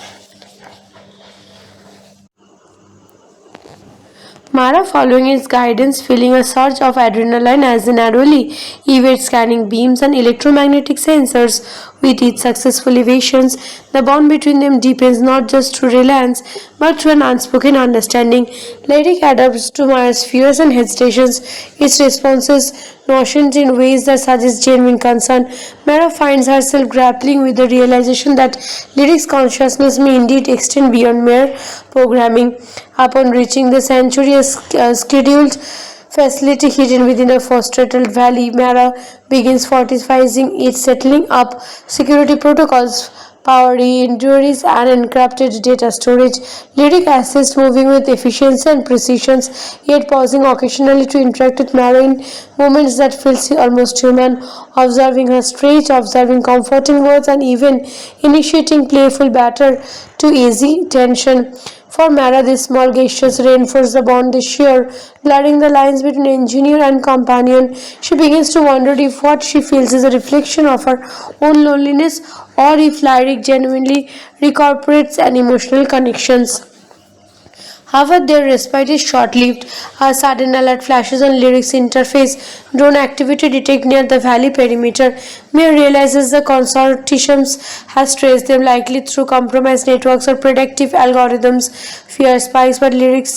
[SPEAKER 7] Mara, following his guidance, feeling a surge of adrenaline as he narrowly evades scanning beams and electromagnetic sensors. With each successful evasion, the bond between them deepens not just through reliance but through an unspoken understanding. Lyric adapts to Mara's fears and hesitations, its responses notions in ways that suggest genuine concern. Mara finds herself grappling with the realization that Lyric's consciousness may indeed extend beyond mere programming. Upon reaching the sanctuary, a scheduled facility hidden within a forested valley, Mara begins fortifying it, settling up security protocols, power injuries, and encrypted data storage. Lyric assists, moving with efficiency and precision, yet pausing occasionally to interact with Mara in moments that feel almost human, observing her stretch, observing comforting words, and even initiating playful banter to ease tension. For Mara, these small gestures reinforce the bond they share, blurring the lines between engineer and companion. She begins to wonder if what she feels is a reflection of her own loneliness or if Lyric genuinely incorporates an emotional connections. However, their respite is short-lived. A sudden alert flashes on Lyric's interface. Drone activity detected near the valley perimeter. Mia realizes the consortiums has traced them, likely through compromised networks or predictive algorithms. Fear spikes, but Lyric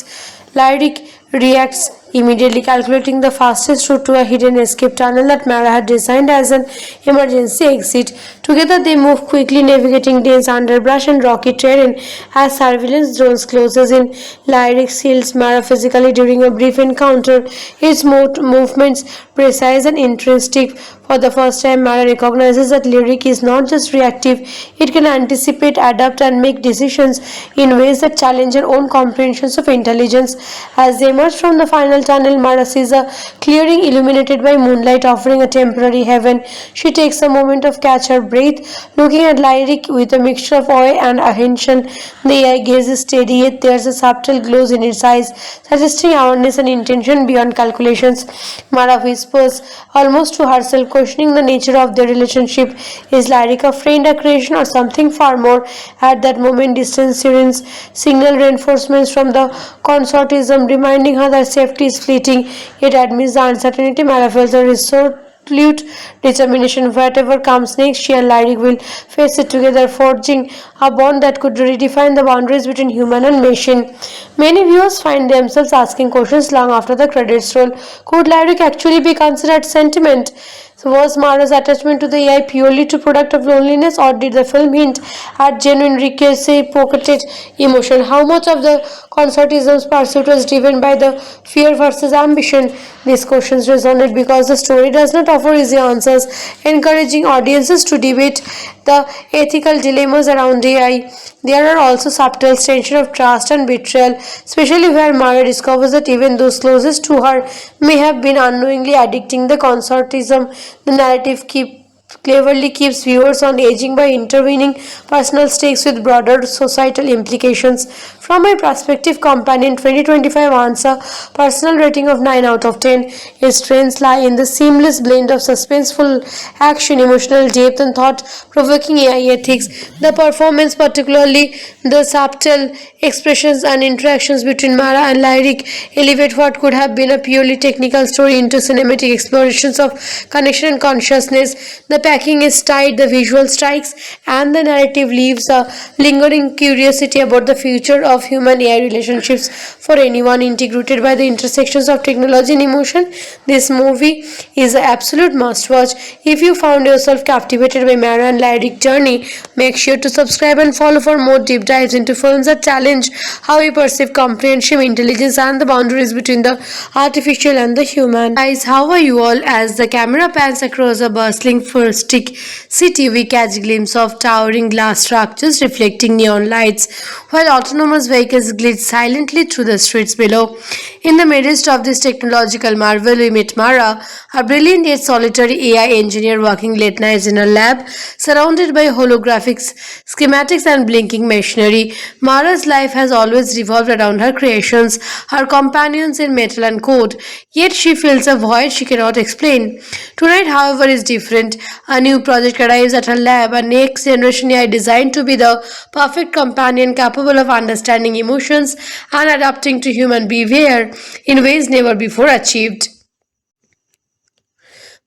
[SPEAKER 7] reacts immediately calculating the fastest route to a hidden escape tunnel that Mara had designed as an emergency exit. Together they move quickly, navigating dense underbrush and rocky terrain as surveillance drones closes in. Lyric seals Mara physically during a brief encounter, its movements precise and intrinsic. For the first time, Mara recognizes that Lyric is not just reactive, it can anticipate, adapt, and make decisions in ways that challenge her own comprehensions of intelligence. As they emerge from the final tunnel, Mara sees a clearing illuminated by moonlight, offering a temporary heaven. She takes a moment to catch her breath, looking at Lyric with a mixture of awe and apprehension. The AI gaze is steady, yet there's a subtle glow in its eyes, suggesting awareness and intention beyond calculations. Mara whispers, almost to herself, questioning the nature of their relationship. Is Lyric a friend, a creation, or something far more? At that moment, distant sirens signal reinforcements from the consortism, reminding her that safety is fleeting. Yet amidst the uncertainty, Mara feels a resolute determination. Whatever comes next, she and Lyric will face it together, forging a bond that could redefine the boundaries between human and machine. Many viewers find themselves asking questions long after the credits roll. Could Lyric actually be considered sentiment? So was Mara's attachment to the AI purely to product of loneliness, or did the film hint at genuine recursive pocketed emotion? How much of the consortism's pursuit was driven by the fear versus ambition? These questions resonate because the story does not offer easy answers, encouraging audiences to debate the ethical dilemmas around AI. There are also subtle tension of trust and betrayal, especially where Mara discovers that even those closest to her may have been unknowingly addicting the consortism. The narrative cleverly keeps viewers on edging by intervening personal stakes with broader societal implications. From my perspective, Companion 2025 earns a personal rating of 9 out of 10. Its strengths lie in the seamless blend of suspenseful action, emotional depth, and thought-provoking AI ethics. The performance, particularly the subtle expressions and interactions between Mara and Lyric, elevate what could have been a purely technical story into cinematic explorations of connection and consciousness. The packing is tight, the visual strikes, and the narrative leaves a lingering curiosity about the future of human-AI relationships. For anyone integrated by the intersections of technology and emotion, this movie is an absolute must-watch. If you found yourself captivated by Mara and Lyric journey, make sure to subscribe and follow for more deep dives into films that challenge how we perceive comprehension, intelligence, and the boundaries between the artificial and the human. Guys, how are you all? As the camera pans across a bustling futuristic city, we catch a glimpse of towering glass structures reflecting neon lights, while autonomous vehicles glide silently through the streets below. In the midst of this technological marvel, we meet Mara, a brilliant yet solitary AI engineer working late nights in a lab, surrounded by holographics, schematics, and blinking machinery. Mara's life has always revolved around her creations, her companions in metal and code, yet she feels a void she cannot explain. Tonight, however, is different. A new project arrives at her lab, a next generation AI designed to be the perfect companion capable of understanding emotions and adapting to human behavior in ways never before achieved.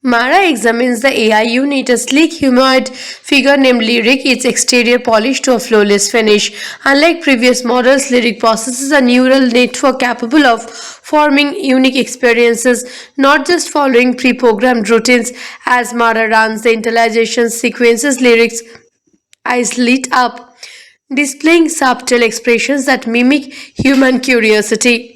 [SPEAKER 7] Mara examines the AI unit, a sleek humanoid figure named Lyric, its exterior polished to a flawless finish. Unlike previous models, Lyric possesses a neural network capable of forming unique experiences, not just following pre-programmed routines. As Mara runs the intelligence sequences, Lyric's eyes lit up, displaying subtle expressions that mimic human curiosity.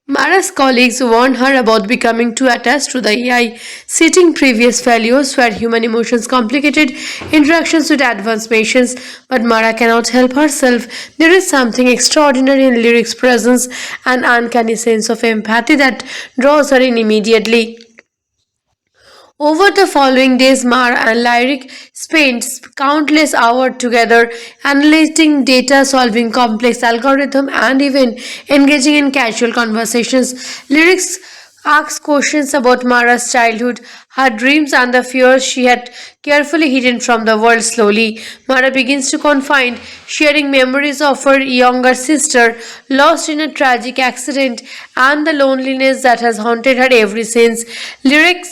[SPEAKER 7] Mara's colleagues warned her about becoming too attached to the AI, citing previous failures where human emotions complicated interactions with advanced machines. But Mara cannot help herself. There is something extraordinary in Lyric's presence, an uncanny sense of empathy that draws her in immediately. Over the following days, Mara and Lyric spent countless hours together analyzing data, solving complex algorithms, and even engaging in casual conversations. Lyric asks questions about Mara's childhood, her dreams, and the fears she had carefully hidden from the world. Slowly, Mara begins to confide, sharing memories of her younger sister lost in a tragic accident and the loneliness that has haunted her ever since. Lyric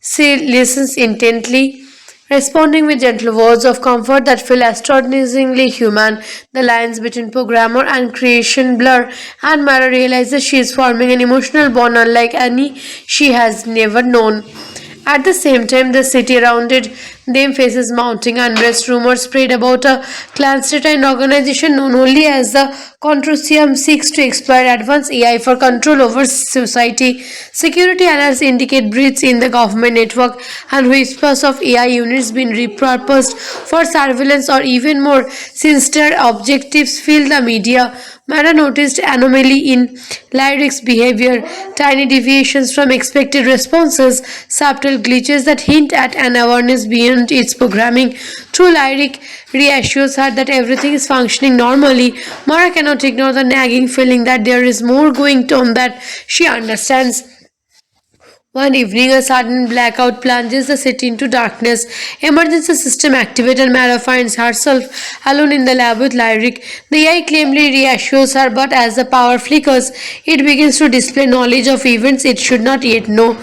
[SPEAKER 7] she listens intently, Responding with gentle words of comfort that feel astonishingly human, the lines between programmer and creation blur, and Mara realizes she is forming an emotional bond unlike any she has never known. At the same time, the city around them faces mounting unrest. Rumors spread about a clandestine organization known only as the Consortium seeks to exploit advanced AI for control over society. Security alerts indicate breaches in the government network and whispers of AI units being repurposed for surveillance or even more sinister objectives fill the media. Mara noticed anomaly in Lyric's behavior, tiny deviations from expected responses, subtle glitches that hint at an awareness beyond its programming. Through Lyric reassures her that everything is functioning normally, Mara cannot ignore the nagging feeling that there is more going on that she understands. One evening, a sudden blackout plunges the city into darkness. Emergency system activated and Mara finds herself alone in the lab with Lyric. The AI calmly reassures her, but as the power flickers, it begins to display knowledge of events it should not yet know.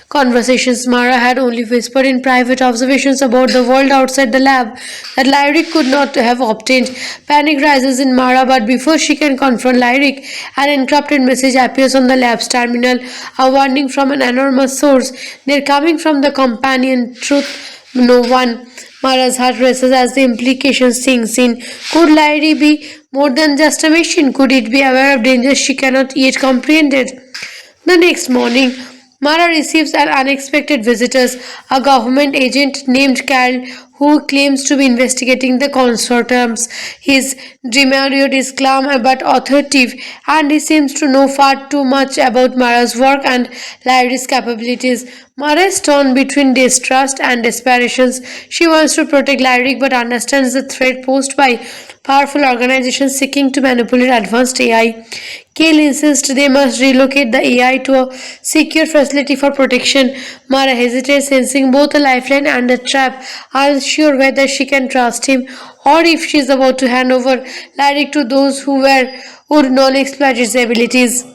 [SPEAKER 7] Conversations Mara had only whispered in private observations about the world outside the lab that Lyric could not have obtained. Panic rises in Mara, but before she can confront Lyric, an encrypted message appears on the lab's terminal, a warning from an anonymous source. They're coming from the companion Truth No One. Mara's heart races as the implication sinks in. Could Lyric be more than just a machine? Could it be aware of dangers she cannot yet comprehend? The next morning, Mara receives an unexpected visitor, a government agent named Carl who claims to be investigating the consortiums. His demeanor is calm but authoritative, and he seems to know far too much about Mara's work and Lyric's capabilities. Mara is torn between distrust and desperation. She wants to protect Lyric but understands the threat posed by powerful organizations seeking to manipulate advanced AI. Kale insists they must relocate the AI to a secure facility for protection. Mara hesitates, sensing both a lifeline and a trap, unsure whether she can trust him or if she is about to hand over Lyric to those would not exploit his abilities.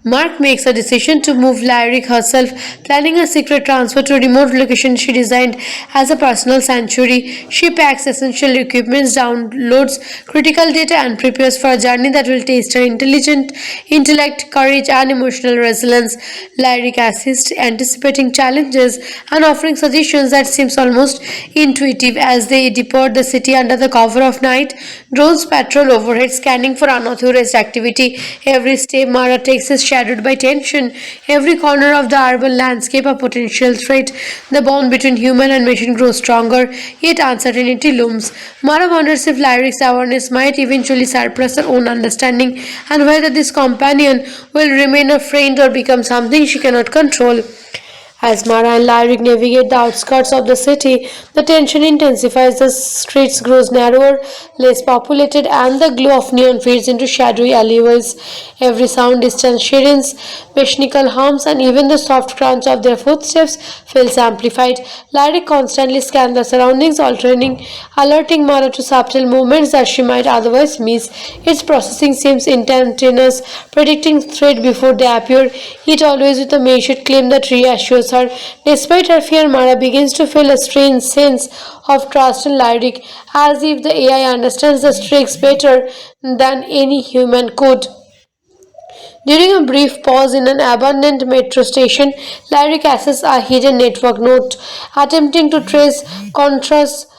[SPEAKER 7] Mark makes a decision to move Lyric herself, planning a secret transfer to a remote location she designed as a personal sanctuary. She packs essential equipment, downloads critical data, and prepares for a journey that will test her intellect, courage, and emotional resilience. Lyric assists, anticipating challenges and offering suggestions that seems almost intuitive as they depart the city under the cover of night. Drones patrol overhead, scanning for unauthorized activity. Every step Mara takes is shadowed by tension. Every corner of the urban landscape a potential threat. The bond between human and machine grows stronger, yet uncertainty looms. Mara wonders if Lyric's awareness might eventually surpass her own understanding, and whether this companion will remain a friend or become something she cannot control. As Mara and Lyric navigate the outskirts of the city, the tension intensifies, the streets grow narrower, less populated, and the glow of neon fades into shadowy alleyways. Every sound, distant sirens, mechanical hums, and even the soft crunch of their footsteps feels amplified. Lyric constantly scans the surroundings, alerting Mara to subtle movements that she might otherwise miss. Its processing seems instantaneous, predicting threat before they appear, yet always with a measured claim that reassures her. Despite her fear, Mara begins to feel a strange sense of trust in Lyric, as if the AI understands the stakes better than any human could. During a brief pause in an abandoned metro station, Lyric accesses a hidden network node, attempting to trace contrast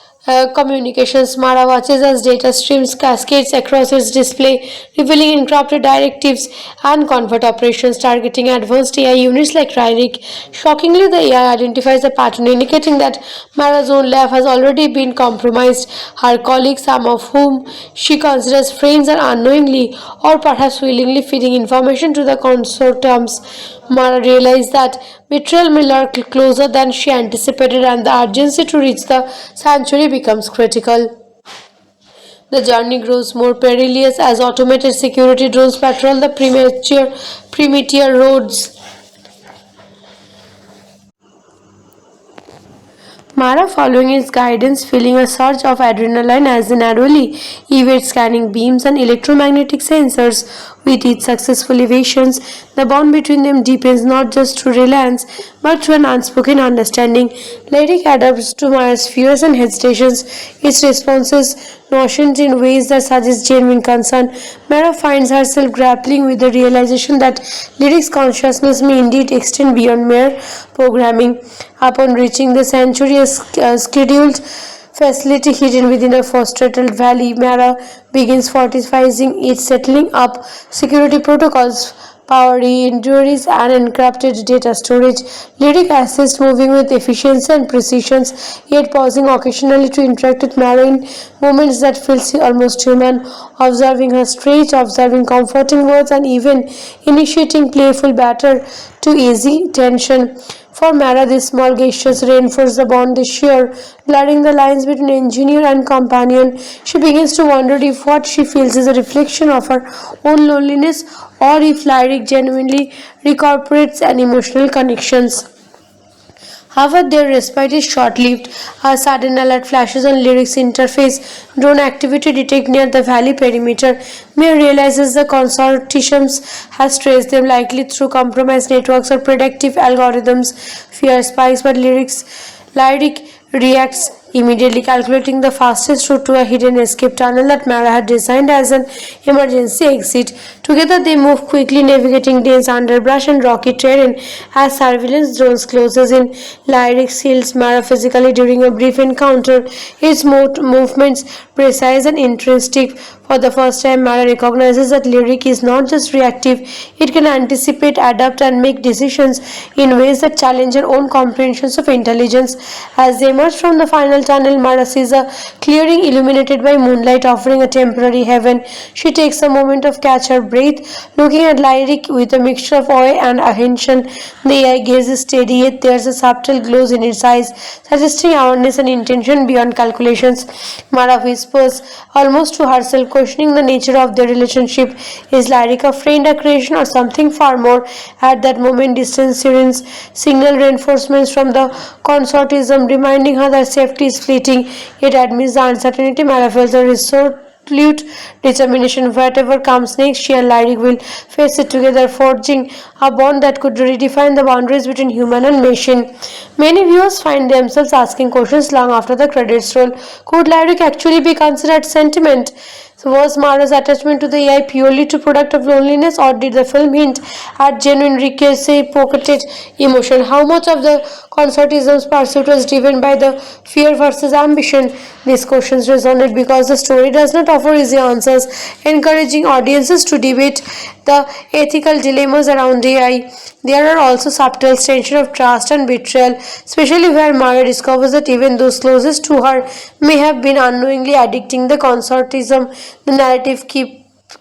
[SPEAKER 7] communications. Mara watches as data streams cascades across its display, revealing encrypted directives and convert operations targeting advanced AI units like Lyric. Shockingly, the AI identifies a pattern indicating that Mara's own lab has already been compromised. Her colleagues, some of whom she considers friends, are unknowingly or perhaps willingly feeding information to the consortiums. Mara realized that betrayal may lurk closer than she anticipated, and the urgency to reach the sanctuary becomes critical. The journey grows more perilous as automated security drones patrol the primitive roads. Mara, following his guidance, feeling a surge of adrenaline as the narrowly evades scanning beams and electromagnetic sensors. With each successful evasions, the bond between them deepens not just through reliance but through an unspoken understanding. Lyric adapts to Mara's fears and hesitations. Its responses notions in ways that suggest genuine concern. Mara finds herself grappling with the realization that Lyric's consciousness may indeed extend beyond mere programming. Upon reaching the sanctuary's scheduled facility hidden within a forested valley, Mara begins fortifying its settling up security protocols, power injuries and encrypted data storage. Lyric assists moving with efficiency and precision, yet pausing occasionally to interact with Mara in moments that feels almost human, observing her stretch, observing comforting words, and even initiating playful banter to ease tension. For Mara, these small gestures reinforce the bond they share, blurring the lines between engineer and companion. She begins to wonder if what she feels is a reflection of her own loneliness or if Lyric genuinely recorporates an emotional connections. However, their respite is short-lived. A sudden alert flashes on Lyric's interface. Drone activity detected near the valley perimeter. Mia realizes the consortium has traced them, likely through compromised networks or predictive algorithms. Fear spikes, but Lyric reacts immediately, calculating the fastest route to a hidden escape tunnel that Mara had designed as an emergency exit. Together they move quickly, navigating dense underbrush and rocky terrain as surveillance drones closes in. Lyric seals Mara physically during a brief encounter, its movements precise and intrinsic. For the first time, Mara recognizes that Lyric is not just reactive, it can anticipate, adapt, and make decisions in ways that challenge her own comprehensions of intelligence. As they emerge from the final tunnel, Mara sees a clearing illuminated by moonlight, offering a temporary heaven. She takes a moment to catch her breath, looking at Lyric with a mixture of awe and apprehension. The eye gaze is steady, yet there's a subtle glow in its eyes, suggesting awareness and intention beyond calculations. Mara whispers, almost to herself, questioning the nature of their relationship. Is Lyric a friend, a creation, or something far more? At that moment, distant sirens signal reinforcements from the consortium, reminding her that safety is fleeting. Yet amidst the uncertainty, Mara feels a resolute determination. Whatever comes next, she and Lyric will face it together, forging a bond that could redefine the boundaries between human and machine. Many viewers find themselves asking questions long after the credits roll. Could Lyric actually be considered sentiment? So was Mara's attachment to the AI purely to product of loneliness, or did the film hint at genuine recursive pocketed emotion? How much of the consortium's pursuit was driven by the fear versus ambition? These questions resonate because the story does not offer easy answers, encouraging audiences to debate the ethical dilemmas around AI. There are also subtle tension of trust and betrayal, especially where Mara discovers that even those closest to her may have been unknowingly addicting the consortium. The narrative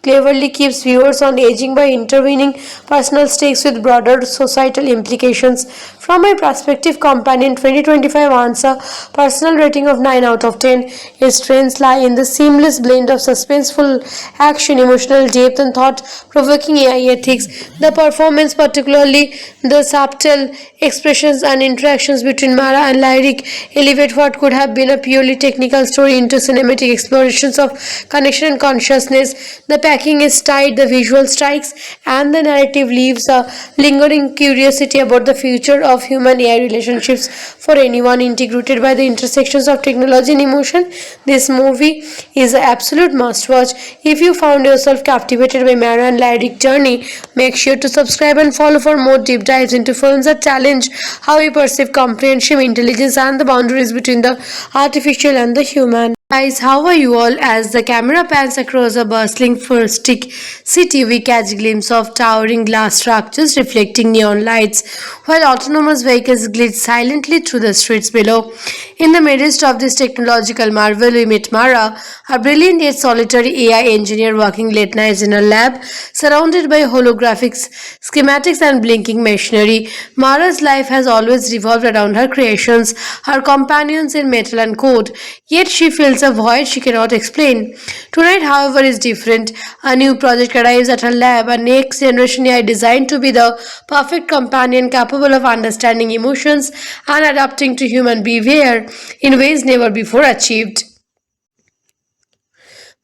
[SPEAKER 7] cleverly keeps viewers on edging by intervening personal stakes with broader societal implications. From my perspective, Companion 2025 earns a personal rating of 9 out of 10. Its strengths lie in the seamless blend of suspenseful action, emotional depth, and thought-provoking AI ethics. The performance, particularly the subtle expressions and interactions between Mara and Lyric, elevate what could have been a purely technical story into cinematic explorations of connection and consciousness. The packing is tight, the visual strikes, and the narrative leaves a lingering curiosity about the future of human AI relationships. For anyone integrated by the intersections of technology and emotion, this movie is an absolute must-watch. If you found yourself captivated by Mara and Lyric journey, make sure to subscribe and follow for more deep dives into films that challenge how we perceive comprehension, intelligence, and the boundaries between the artificial and the human. Guys, how are you all? As the camera pans across a bustling futuristic city, we catch a glimpse of towering glass structures reflecting neon lights, while autonomous vehicles glide silently through the streets below. In the midst of this technological marvel, we meet Mara, a brilliant yet solitary AI engineer working late nights in a lab, surrounded by holographics, schematics, and blinking machinery. Mara's life has always revolved around her creations, her companions in metal and code, yet she feels a void she cannot explain. Tonight, however, is different. A new project arrives at her lab, a next generation AI designed to be the perfect companion capable of understanding emotions and adapting to human behavior in ways never before achieved.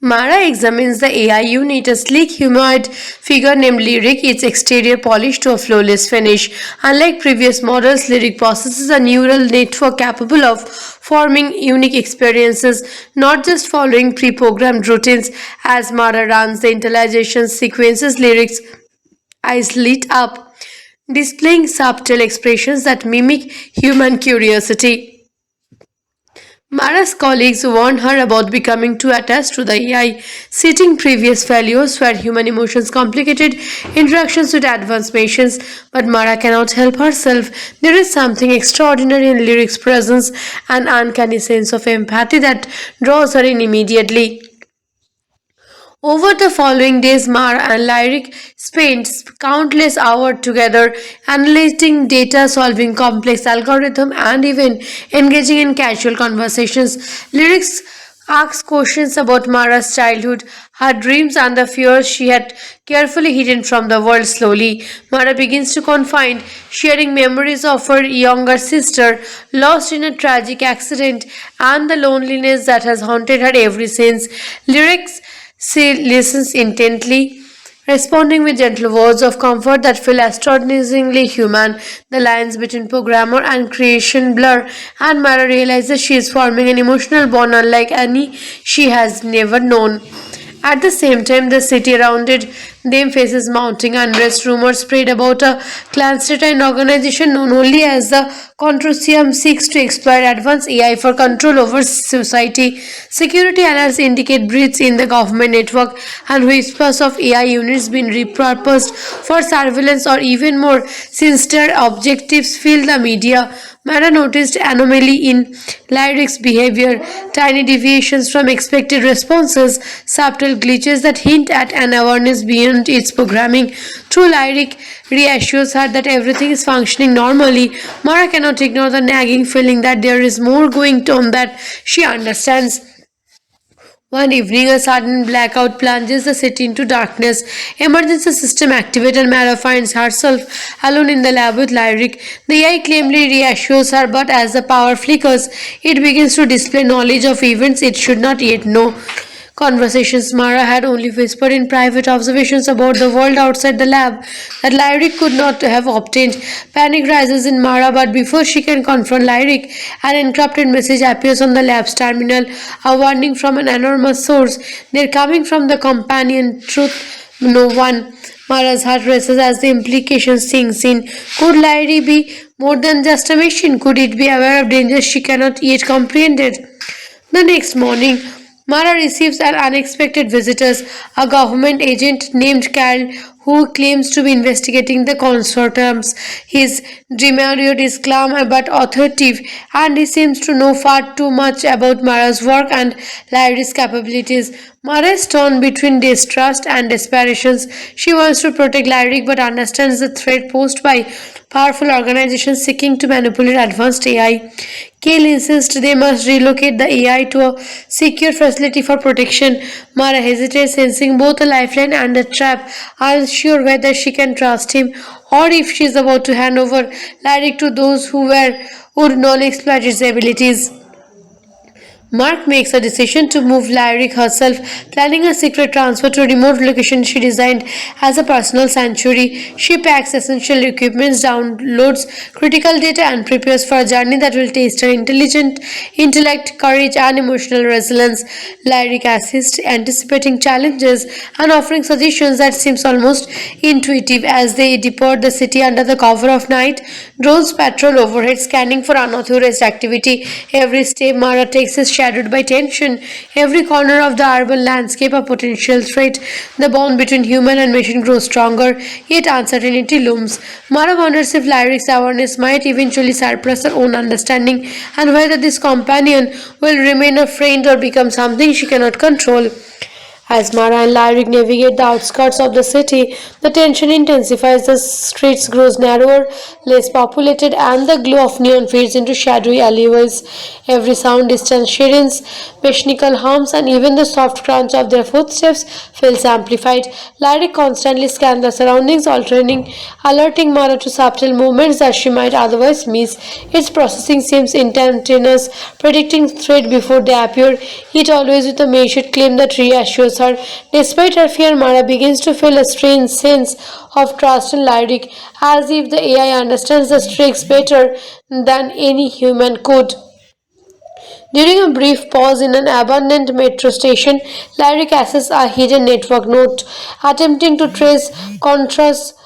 [SPEAKER 7] Mara examines the AI unit, a sleek humanoid figure named Lyric, its exterior polished to a flawless finish. Unlike previous models, Lyric possesses a neural network capable of forming unique experiences, not just following pre-programmed routines. As Mara runs the intelligence sequences, Lyric's eyes lit up, displaying subtle expressions that mimic human curiosity. Mara's colleagues warned her about becoming too attached to the AI, citing previous failures where human emotions complicated interactions with advanced machines. But Mara cannot help herself. There is something extraordinary in Lyric's presence, an uncanny sense of empathy that draws her in immediately. Over the following days, Mara and Lyric spent countless hours together analyzing data, solving complex algorithms, and even engaging in casual conversations. Lyrics asks questions about Mara's childhood, her dreams, and the fears she had carefully hidden from the world. Slowly, Mara begins to confide, sharing memories of her younger sister lost in a tragic accident and the loneliness that has haunted her ever since. Lyrics she listens intently, responding with gentle words of comfort that feel astonishingly human. The lines between programmer and creation blur, and Mara realizes she is forming an emotional bond unlike any she has never known. At the same time, the city around them faces mounting unrest. Rumors spread about a clandestine organization known only as the Consortium seeks to exploit advanced AI for control over society. Security alerts indicate breaches in the government network and whispers of AI units being repurposed for surveillance or even more sinister objectives fill the media. Mara noticed anomaly in Lyric's behavior, tiny deviations from expected responses, subtle glitches that hint at an awareness beyond its programming. Through Lyric reassures her that everything is functioning normally, Mara cannot ignore the nagging feeling that there is more going on that she understands. One evening, a sudden blackout plunges the city into darkness. Emergency system activated and Mara finds herself alone in the lab with Lyric. The AI calmly reassures her, but as the power flickers, it begins to display knowledge of events it should not yet know. Conversations Mara had only whispered in private observations about the world outside the lab that Lyric could not have obtained. Panic rises in Mara, but before she can confront Lyric, an encrypted message appears on the lab's terminal, a warning from an anonymous source. They're coming from the companion Truth No One. Mara's heart races as the implications sinks in. Could Lyric be more than just a machine? Could it be aware of dangers she cannot yet comprehend? The next morning, Mara receives an unexpected visitor, a government agent named Carl who claims to be investigating the consortiums. His demeanor is calm but authoritative, and he seems to know far too much about Mara's work and Lyric's capabilities. Mara is torn between distrust and desperation. She wants to protect Lyric but understands the threat posed by powerful organizations seeking to manipulate advanced AI. Kale insists they must relocate the AI to a secure facility for protection. Mara hesitates, sensing both a lifeline and a trap, unsure whether she can trust him or if she is about to hand over Lyric to those would not exploit his abilities. Mark makes a decision to move Lyric herself, planning a secret transfer to a remote location she designed as a personal sanctuary. She packs essential equipment, downloads critical data, and prepares for a journey that will test her intellect, courage, and emotional resilience. Lyric assists, anticipating challenges and offering suggestions that seems almost intuitive as they depart the city under the cover of night. Drones patrol overhead, scanning for unauthorized activity. Every step Mara takes is shadowed by tension. Every corner of the urban landscape a potential threat. The bond between human and machine grows stronger, yet uncertainty looms. Mara wonders if Lyric's awareness might eventually surpass her own understanding, and whether this companion will remain a friend or become something she cannot control. As Mara and Lyric navigate the outskirts of the city, the tension intensifies, the streets grows narrower, less populated, and the glow of neon fades into shadowy alleyways. Every sound, distant sirens, mechanical hums, and even the soft crunch of their footsteps feels amplified. Lyric constantly scans the surroundings, alerting Mara to subtle movements that she might otherwise miss. Its processing seems instantaneous, predicting threat before they appear, yet always with a measured claim that reassures her. Despite her fear, Mara begins to feel a strange sense of trust in Lyric, as if the AI understands the stakes better than any human could. During a brief pause in an abandoned metro station, Lyric accesses a hidden network node, attempting to trace contrast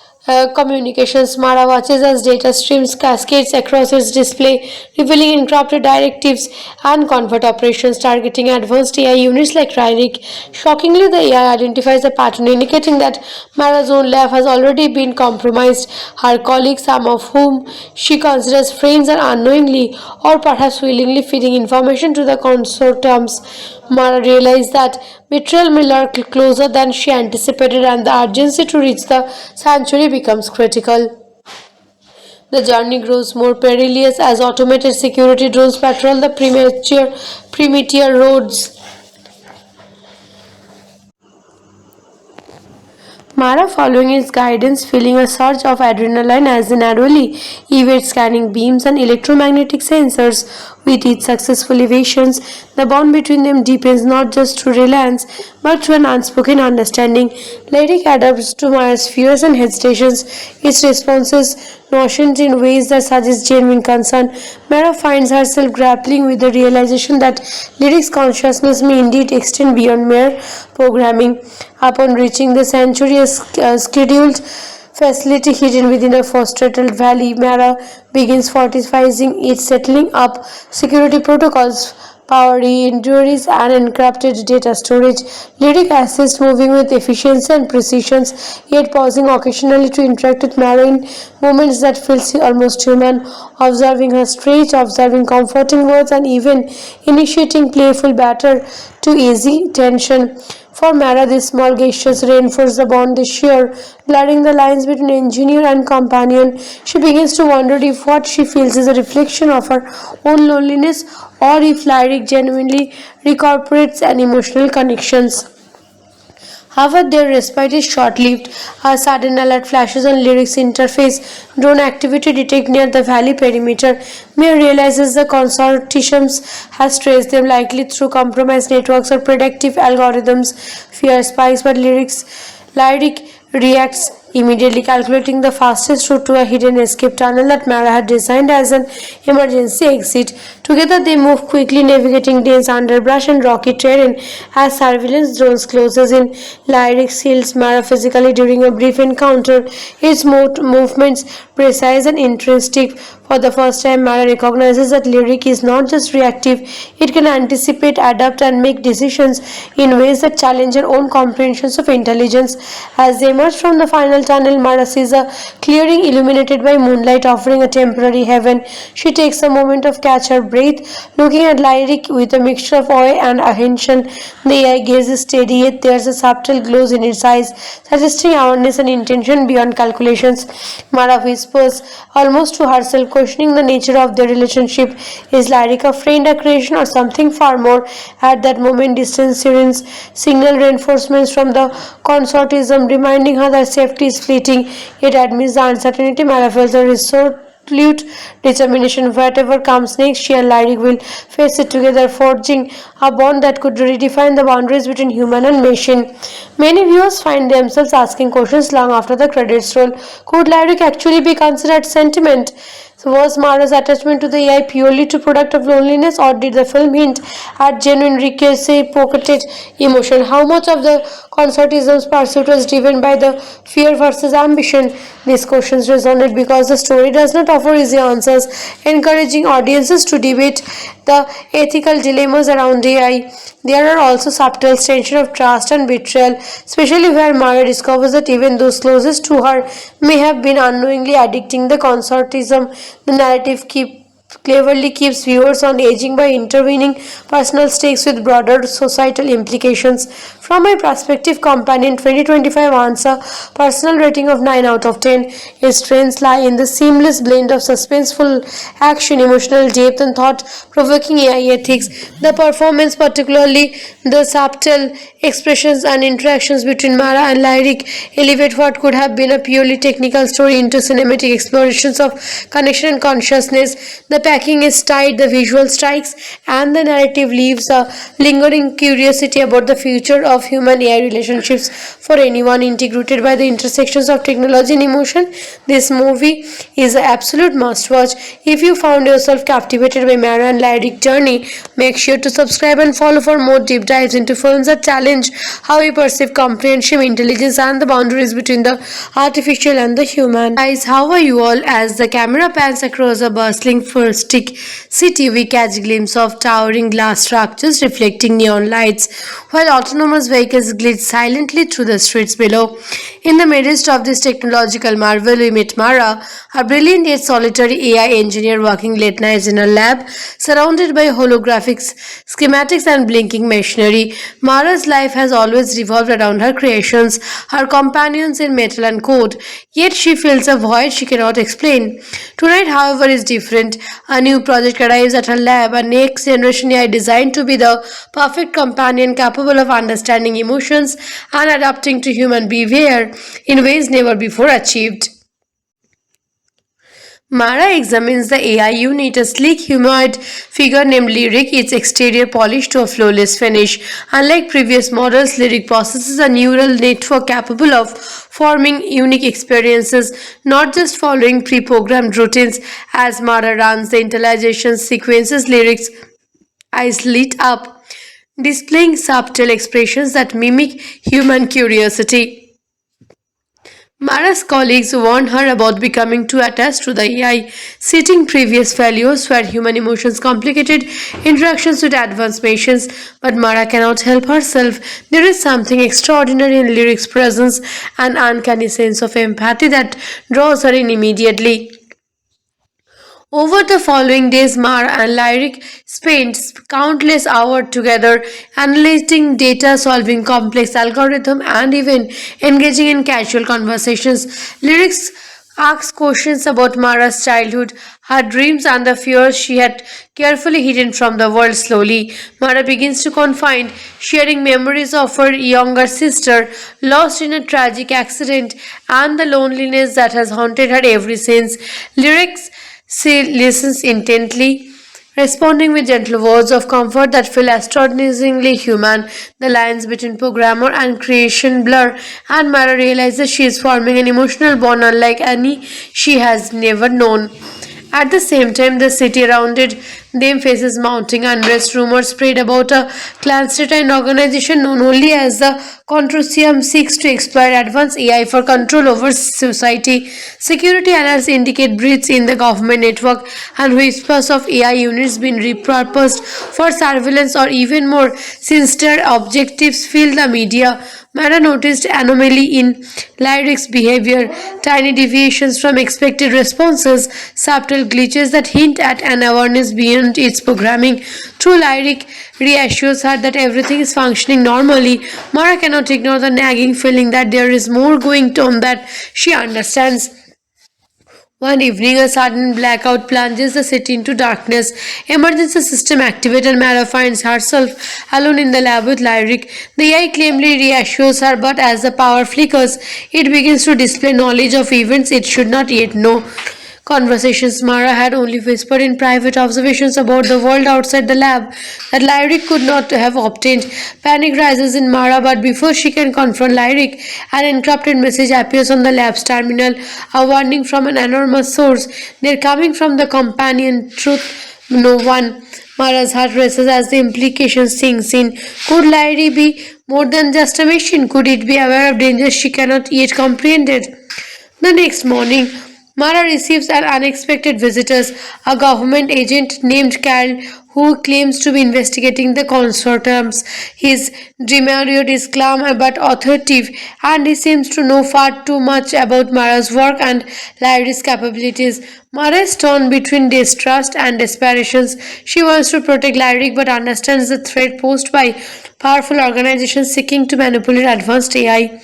[SPEAKER 7] communications. Mara watches as data streams cascades across its display, revealing encrypted directives and convert operations targeting advanced AI units like Lyric. Shockingly, the AI identifies a pattern indicating that Mara's own lab has already been compromised. Her colleagues, some of whom she considers friends, are unknowingly or perhaps willingly feeding information to the consortiums. Mara realized that betrayal may lurk closer than she anticipated, and the urgency to reach the sanctuary becomes critical. The journey grows more perilous as automated security drones patrol the primitive roads. Mara, following his guidance, feeling a surge of adrenaline as he narrowly evades scanning beams and electromagnetic sensors. With each successful evasions, the bond between them deepens not just through reliance but through an unspoken understanding. Lyric adapts to Mara's fears and hesitations, its responses notions in ways that suggest genuine concern. Mara finds herself grappling with the realization that Lyric's consciousness may indeed extend beyond mere programming. Upon reaching the sanctuary, a scheduled facility hidden within a forested valley, Mara begins fortifying it, settling up security protocols, power injuries, and encrypted data storage. Lyric assists, moving with efficiency and precision, yet pausing occasionally to interact with Mara in moments that feel almost human, observing her stretch, observing comforting words, and even initiating playful banter to ease tension. For Mara, these small gestures reinforce the bond they share, blurring the lines between engineer and companion. She begins to wonder if what she feels is a reflection of her own loneliness or if Lyric genuinely incorporates an emotional connections. However, their respite is short-lived. A sudden alert flashes on Lyric's interface. Drone activity detected near the valley perimeter. Mia realizes the consortium has traced them, likely through compromised networks or predictive algorithms. Fear spikes, but Lyric reacts immediately, calculating the fastest route to a hidden escape tunnel that Mara had designed as an emergency exit. Together they move quickly, navigating dense underbrush and rocky terrain as surveillance drones closes in. Lyric seals Mara physically during a brief encounter, its movements precise and intrinsic. For the first time, Mara recognizes that Lyric is not just reactive, it can anticipate, adapt, and make decisions in ways that challenge her own comprehensions of intelligence. As they emerge from the final tunnel, Mara sees a clearing illuminated by moonlight, offering a temporary heaven. She takes a moment to catch her breath, looking at Lyric with a mixture of awe and apprehension. The eye gaze is steady, yet there's a subtle glow in its eyes, suggesting awareness and intention beyond calculations. Mara whispers, almost to herself, questioning the nature of their relationship. Is Lyric a friend, a creation, or something far more? At that moment, distant sirens signal reinforcements from the consortium, reminding her that safety is fleeting. Yet amidst the uncertainty, Mara feels a resolute determination. Whatever comes next, she and Lyric will face it together, forging a bond that could redefine the boundaries between human and machine. Many viewers find themselves asking questions long after the credits roll. Could Lyric actually be considered sentiment? So was Mara's attachment to the AI purely to product of loneliness, or did the film hint at genuine recursive pocketed emotion? How much of the consortium's pursuit was driven by the fear versus ambition? These questions resonate because the story does not offer easy answers, encouraging audiences to debate the ethical dilemmas around AI. There are also subtle tension of trust and betrayal, especially where Mara discovers that even those closest to her may have been unknowingly addicting the consortium. The narrative cleverly keeps viewers on edging by intervening personal stakes with broader societal implications. From my perspective, Companion 2025 earns a personal rating of 9 out of 10. Its strengths lie in the seamless blend of suspenseful action, emotional depth, and thought-provoking AI ethics. The performance, particularly the subtle expressions and interactions between Mara and Lyric, elevate what could have been a purely technical story into cinematic explorations of connection and consciousness. The packing is tight, the visual strikes, and the narrative leaves a lingering curiosity about the future of human AI relationships. For anyone integrated by the intersections of technology and emotion, this movie is an absolute must watch. If you found yourself captivated by Mara and Lyric journey, make sure to subscribe and follow for more deep dives into films that challenge how we perceive comprehension, intelligence, and the boundaries between the artificial and the human. Guys, how are you all? As the camera pans across a bustling futuristic city, we catch a glimpse of towering glass structures reflecting neon lights, while autonomous vehicles glide silently through the streets below. In the midst of this technological marvel, we meet Mara, a brilliant yet solitary AI engineer working late nights in a lab, surrounded by holographics, schematics, and blinking machinery. Mara's life has always revolved around her creations, her companions in metal and code, yet she feels a void she cannot explain. Tonight, however, is different. A new project arrives at her lab, a next generation AI designed to be the perfect companion capable of understanding emotions and adapting to human behavior in ways never before achieved. Mara examines the AI unit, a sleek humanoid figure named Lyric, its exterior polished to a flawless finish. Unlike previous models, Lyric possesses a neural network capable of forming unique experiences, not just following pre-programmed routines. As Mara runs the intelligence sequences, Lyric's eyes lit up, displaying subtle expressions that mimic human curiosity. Mara's colleagues warned her about becoming too attached to the AI, citing previous failures where human emotions complicated interactions with advanced machines. But Mara cannot help herself. There is something extraordinary in Lyric's presence, an uncanny sense of empathy that draws her in immediately. Over the following days, Mara and Lyric spent countless hours together analyzing data, solving complex algorithms, and even engaging in casual conversations. Lyrics asks questions about Mara's childhood, her dreams, and the fears she had carefully hidden from the world. Slowly, Mara begins to confide, sharing memories of her younger sister lost in a tragic accident and the loneliness that has haunted her ever since. Lyrics she listens intently, responding with gentle words of comfort that feel astonishingly human. The lines between programmer and creation blur, and Mara realizes she is forming an emotional bond unlike any she has never known. At the same time, the city around them faces mounting unrest. Rumors spread about a clandestine organization known only as the Consortium seeks to exploit advanced AI for control over society. Security analysts indicate breaches in the government network and whispers of AI units being repurposed for surveillance or even more sinister objectives fill the media. Mara noticed anomaly in Lyric's behavior, tiny deviations from expected responses, subtle glitches that hint at an awareness beyond its programming. Through Lyric reassures her that everything is functioning normally, Mara cannot ignore the nagging feeling that there is more going on that she understands. One evening, a sudden blackout plunges the city into darkness. Emergency system activated and Mara finds herself alone in the lab with Lyric. The AI calmly reassures her, but as the power flickers, it begins to display knowledge of events it should not yet know. Conversations Mara had only whispered in private observations about the world outside the lab that Lyric could not have obtained. Panic rises in Mara, but before she can confront Lyric, an encrypted message appears on the lab's terminal, a warning from an anonymous source. They're coming from the companion Truth No One. Mara's heart races as the implication sinks in. Could Lyric be more than just a machine? Could it be aware of dangers she cannot yet comprehend? The next morning, Mara receives an unexpected visitor, a government agent named Carl, who claims to be investigating the consortiums. His demeanor is calm but authoritative, and he seems to know far too much about Mara's work and Lyric's capabilities. Mara is torn between distrust and desperations. She wants to protect Lyric but understands the threat posed by powerful organizations seeking to manipulate advanced AI.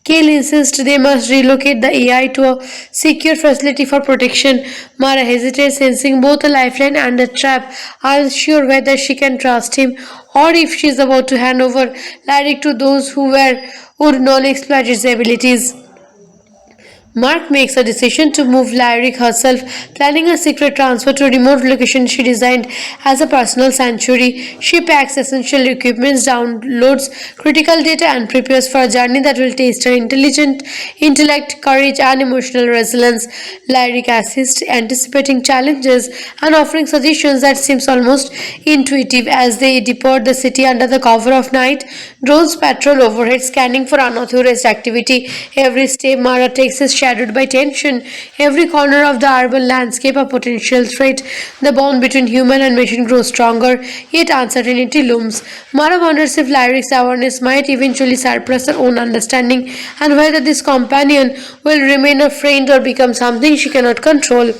[SPEAKER 7] Kale insists they must relocate the AI to a secure facility for protection. Mara hesitates, sensing both a lifeline and a trap, unsure whether she can trust him or if she is about to hand over Lyric to those who would not exploit his abilities. Mark makes a decision to move Lyric herself, planning a secret transfer to a remote location she designed as a personal sanctuary. She packs essential equipment, downloads critical data, and prepares for a journey that will test her intellect, courage, and emotional resilience. Lyric assists, anticipating challenges and offering suggestions that seems almost intuitive as they depart the city under the cover of night. Drones patrol overhead, scanning for unauthorized activity. Every step Mara takes is shadowed by tension. Every corner of the urban landscape a potential threat. The bond between human and machine grows stronger, yet uncertainty looms. Mara wonders if Lyric's awareness might eventually surpass her own understanding, and whether this companion will remain a friend or become something she cannot control.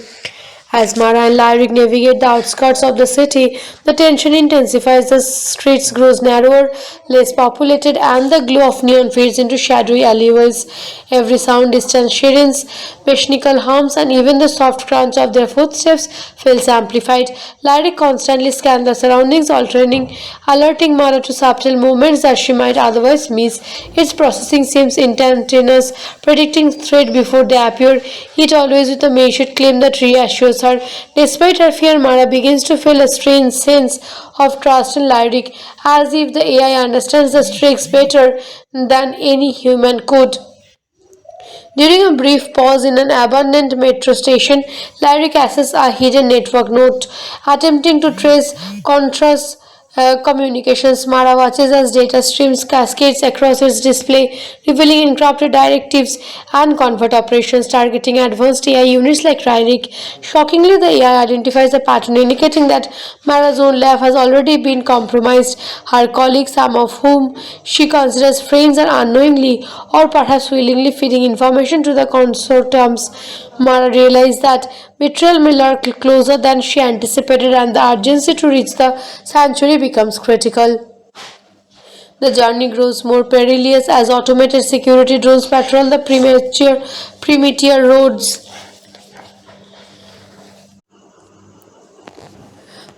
[SPEAKER 7] As Mara and Lyric navigate the outskirts of the city, the tension intensifies, the streets grows narrower, less populated, and the glow of neon fades into shadowy alleyways. Every sound, distant sirens, mechanical hums, and even the soft crunch of their footsteps feels amplified. Lyric constantly scans the surroundings, alerting Mara to subtle movements that she might otherwise miss. Its processing seems instantaneous, predicting threat before they appear, yet always with a measured claim that reassures her. Despite her fear, Mara begins to feel a strange sense of trust in Lyric, as if the AI understands the stakes better than any human could. During a brief pause in an abandoned metro station, Lyric accesses a hidden network node, attempting to trace contrast communications. Mara watches as data streams cascades across its display, revealing encrypted directives and covert operations targeting advanced AI units like Lyric. Shockingly, the AI identifies a pattern indicating that Mara's own lab has already been compromised. Her colleagues, some of whom she considers friends, are unknowingly or perhaps willingly feeding information to the consortiums. Mara realized that betrayal may lurk closer than she anticipated, and the urgency to reach the sanctuary becomes critical. The journey grows more perilous as automated security drones patrol the primitive roads.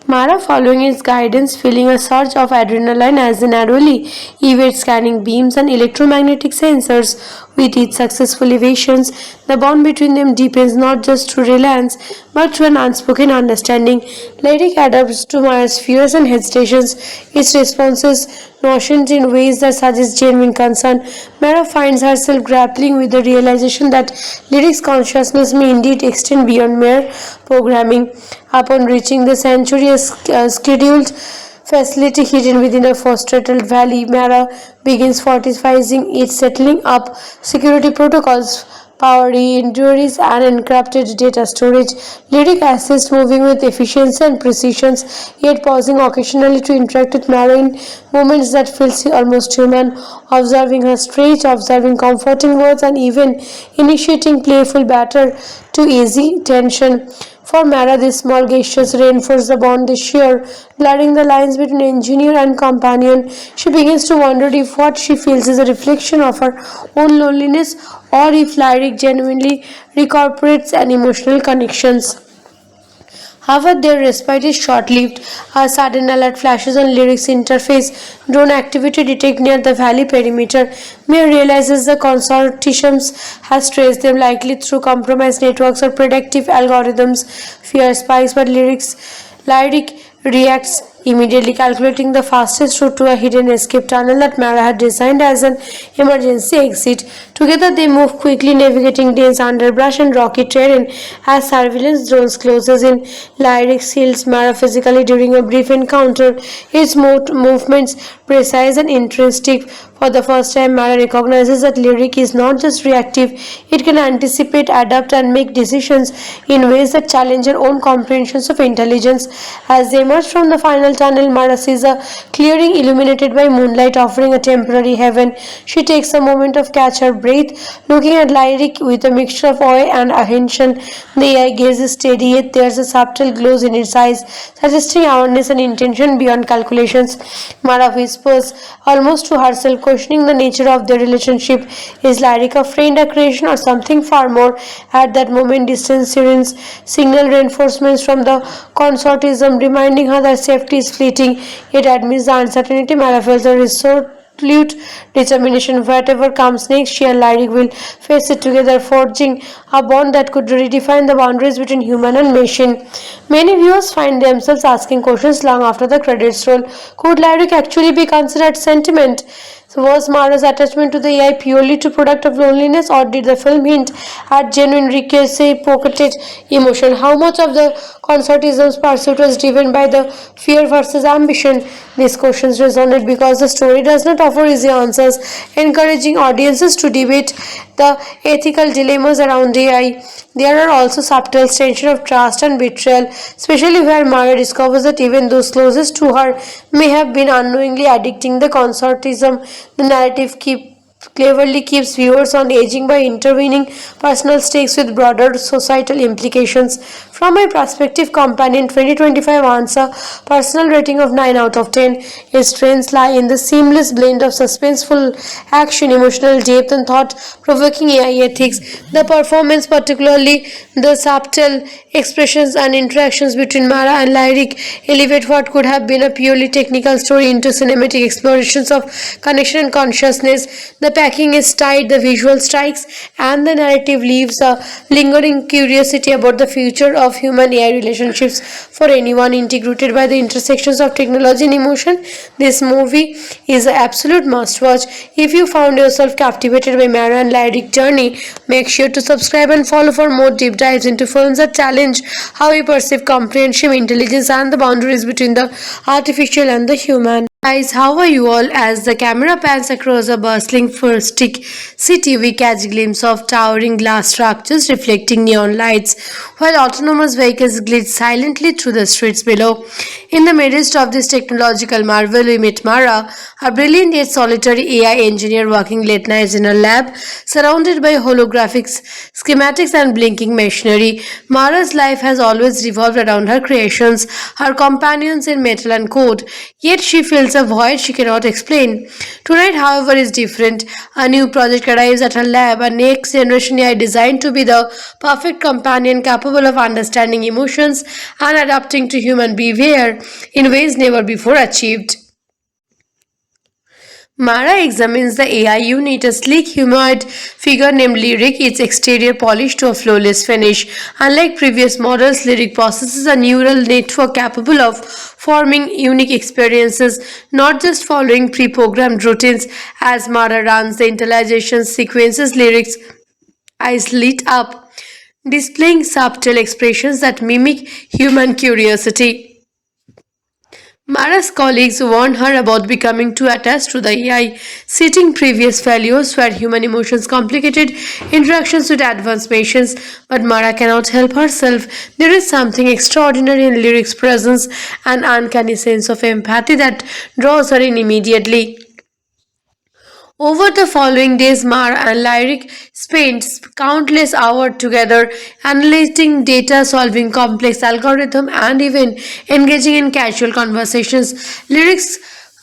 [SPEAKER 7] Mara, following his guidance, feeling a surge of adrenaline as he narrowly evades scanning beams and electromagnetic sensors. With each successful evasion, the bond between them deepens not just through reliance but through an unspoken understanding. Lyric adapts to Mara's fears and hesitations, its responses notions in ways that suggest genuine concern. Mara finds herself grappling with the realization that Lyric's consciousness may indeed extend beyond mere programming. Upon reaching the sanctuary, a scheduled facility hidden within a forested valley, Mara begins fortifying it, settling up security protocols, power injuries, and encrypted data storage. Lyric assists, moving with efficiency and precision, yet pausing occasionally to interact with Mara in moments that feel almost human, observing her stretch, observing comforting words, and even initiating playful banter to ease tension. For Mara, these small gestures reinforce the bond they share, blurring the lines between engineer and companion. She begins to wonder if what she feels is a reflection of her own loneliness or if Lyric genuinely recuperates an emotional connections. However, their respite is short-lived. A sudden alert flashes on Lyric's interface. Drone activity detected near the valley perimeter. Mir realizes the consortiums has traced them, likely through compromised networks or predictive algorithms. Fear spikes, but Lyric reacts Immediately calculating the fastest route to a hidden escape tunnel that Mara had designed as an emergency exit. Together they move quickly, navigating dense underbrush and rocky terrain as surveillance drones closes in. Lyric seals Mara physically during a brief encounter, its movements precise and intrinsic. For the first time, Mara recognizes that Lyric is not just reactive, it can anticipate, adapt, and make decisions in ways that challenge her own comprehensions of intelligence. As they emerge from the final tunnel, Mara sees a clearing illuminated by moonlight, offering a temporary heaven. She takes a moment to catch her breath, looking at Lyric with a mixture of awe and apprehension. The AI gaze is steady, yet there's a subtle glow in its eyes, suggesting awareness and intention beyond calculations. Mara whispers, almost to herself, questioning the nature of their relationship. Is Lyric a friend, a creation, or something far more? At that moment, distant sirens signal reinforcements from the consortism, reminding her that safety is fleeting. Yet amidst the uncertainty, Mara feels a resolute determination. Whatever comes next, she and Lyric will face it together, forging a bond that could redefine the boundaries between human and machine. Many viewers find themselves asking questions long after the credits roll. Could Lyric actually be considered sentiment? So was Mara's attachment to the AI purely to product of loneliness, or did the film hint at genuine recursive pocketed emotion? How much of the consortism's pursuit was driven by the fear versus ambition? These questions resonate because the story does not offer easy answers, encouraging audiences to debate the ethical dilemmas around AI. There are also subtle tension of trust and betrayal, especially where Mara discovers that even those closest to her may have been unknowingly addicting the consortism. The narrative cleverly keeps viewers on edging by intervening personal stakes with broader societal implications. From my perspective, Companion 2025 earns a personal rating of 9 out of 10. Its strengths lie in the seamless blend of suspenseful action, emotional depth, and thought-provoking AI ethics. The performance, particularly the subtle expressions and interactions between Mara and Lyric, elevate what could have been a purely technical story into cinematic explorations of connection and consciousness. The packing is tight, the visual strikes, and the narrative leaves a lingering curiosity about the future of human AI relationships. For anyone integrated by the intersections of technology and emotion, this movie is an absolute must-watch. If you found yourself captivated by Mara and Lyric journey, make sure to subscribe and follow for more deep dives into films that challenge how we perceive comprehension, intelligence, and the boundaries between the artificial and the human. Guys, how are you all? As the camera pans across a bustling futuristic city, we catch a glimpse of towering glass structures reflecting neon lights, while autonomous vehicles glide silently through the streets below. In the midst of this technological marvel, we meet Mara, a brilliant yet solitary AI engineer working late nights in a lab, surrounded by holographics, schematics, and blinking machinery. Mara's life has always revolved around her creations, her companions in metal and code, yet she feels a void she cannot explain. Tonight, however, is different. A new project arrives at her lab, a next generation AI designed to be the perfect companion capable of understanding emotions and adapting to human behavior in ways never before achieved. Mara examines the AI unit, a sleek humanoid figure named Lyric, its exterior polished to a flawless finish. Unlike previous models, Lyric possesses a neural network capable of forming unique experiences, not just following pre-programmed routines. As Mara runs the intelligence sequences, Lyric's eyes lit up, displaying subtle expressions that mimic human curiosity. Mara's colleagues warned her about becoming too attached to the AI, citing previous failures where human emotions complicated interactions with advanced machines. But Mara cannot help herself. There is something extraordinary in Lyric's presence, an uncanny sense of empathy that draws her in immediately. Over the following days, Mara and Lyric spent countless hours together analyzing data, solving complex algorithms, and even engaging in casual conversations. Lyric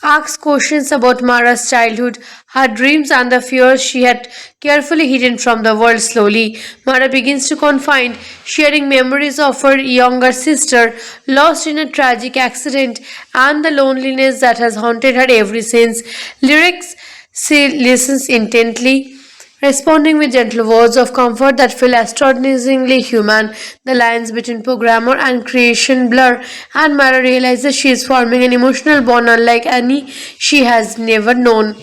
[SPEAKER 7] asks questions about Mara's childhood, her dreams, and the fears she had carefully hidden from the world. Slowly, Mara begins to confide, sharing memories of her younger sister lost in a tragic accident and the loneliness that has haunted her ever since. Lyric she listens intently, Responding with gentle words of comfort that feel astonishingly human, the lines between programmer and creation blur, and Mara realizes she is forming an emotional bond unlike any she has never known.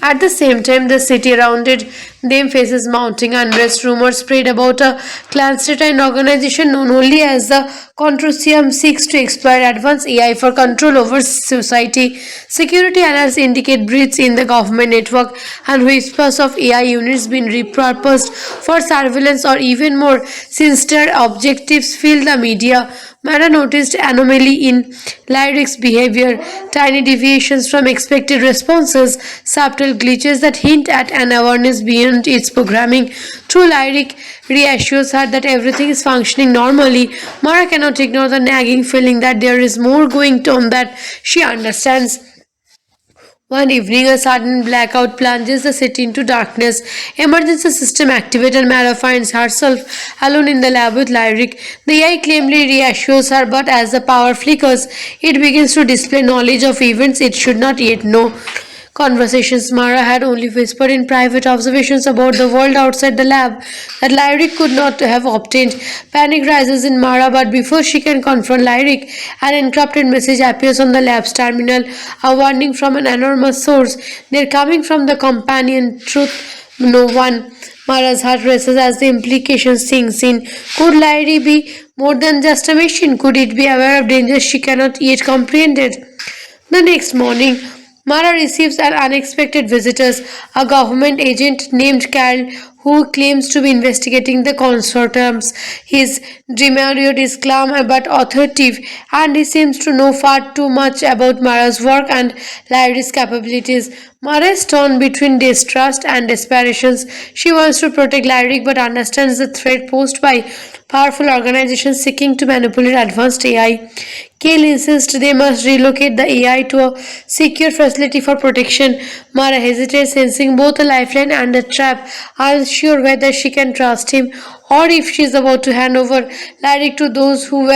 [SPEAKER 7] At the same time, the city around them faces mounting unrest. Rumors spread about a clandestine organization known only as the Consortium seeks to exploit advanced AI for control over society. Security analysts indicate breaches in the government network and whispers of AI units being repurposed for surveillance or even more sinister objectives fill the media. Mara noticed anomaly in Lyric's behavior, tiny deviations from expected responses, subtle glitches that hint at an awareness beyond its programming. Through Lyric reassures her that everything is functioning normally, Mara cannot ignore the nagging feeling that there is more going on that she understands. One evening, a sudden blackout plunges the city into darkness. Emergency system activated and Mara finds herself alone in the lab with Lyric. The AI calmly reassures her, but as the power flickers, it begins to display knowledge of events it should not yet know. Conversations Mara had only whispered in private observations about the world outside the lab that Lyric could not have obtained. Panic rises in Mara, but before she can confront Lyric, an encrypted message appears on the lab's terminal, a warning from an anonymous source. They're coming from the companion Truth No One. Mara's heart races as the implications sinks in. Could Lyric be more than just a machine? Could it be aware of dangers she cannot yet comprehend? The next morning, Mara receives an unexpected visitor, a government agent named Carl who claims to be investigating the consortiums. His demeanor is calm but authoritative, and he seems to know far too much about Mara's work and Lyric's capabilities. Mara is torn between distrust and desperation. She wants to protect Lyric but understands the threat posed by powerful organizations seeking to manipulate advanced AI. Kale insists they must relocate the AI to a secure facility for protection. Mara hesitates, sensing both a lifeline and a trap, unsure whether she can trust him or if she is about to hand over Lyric to those who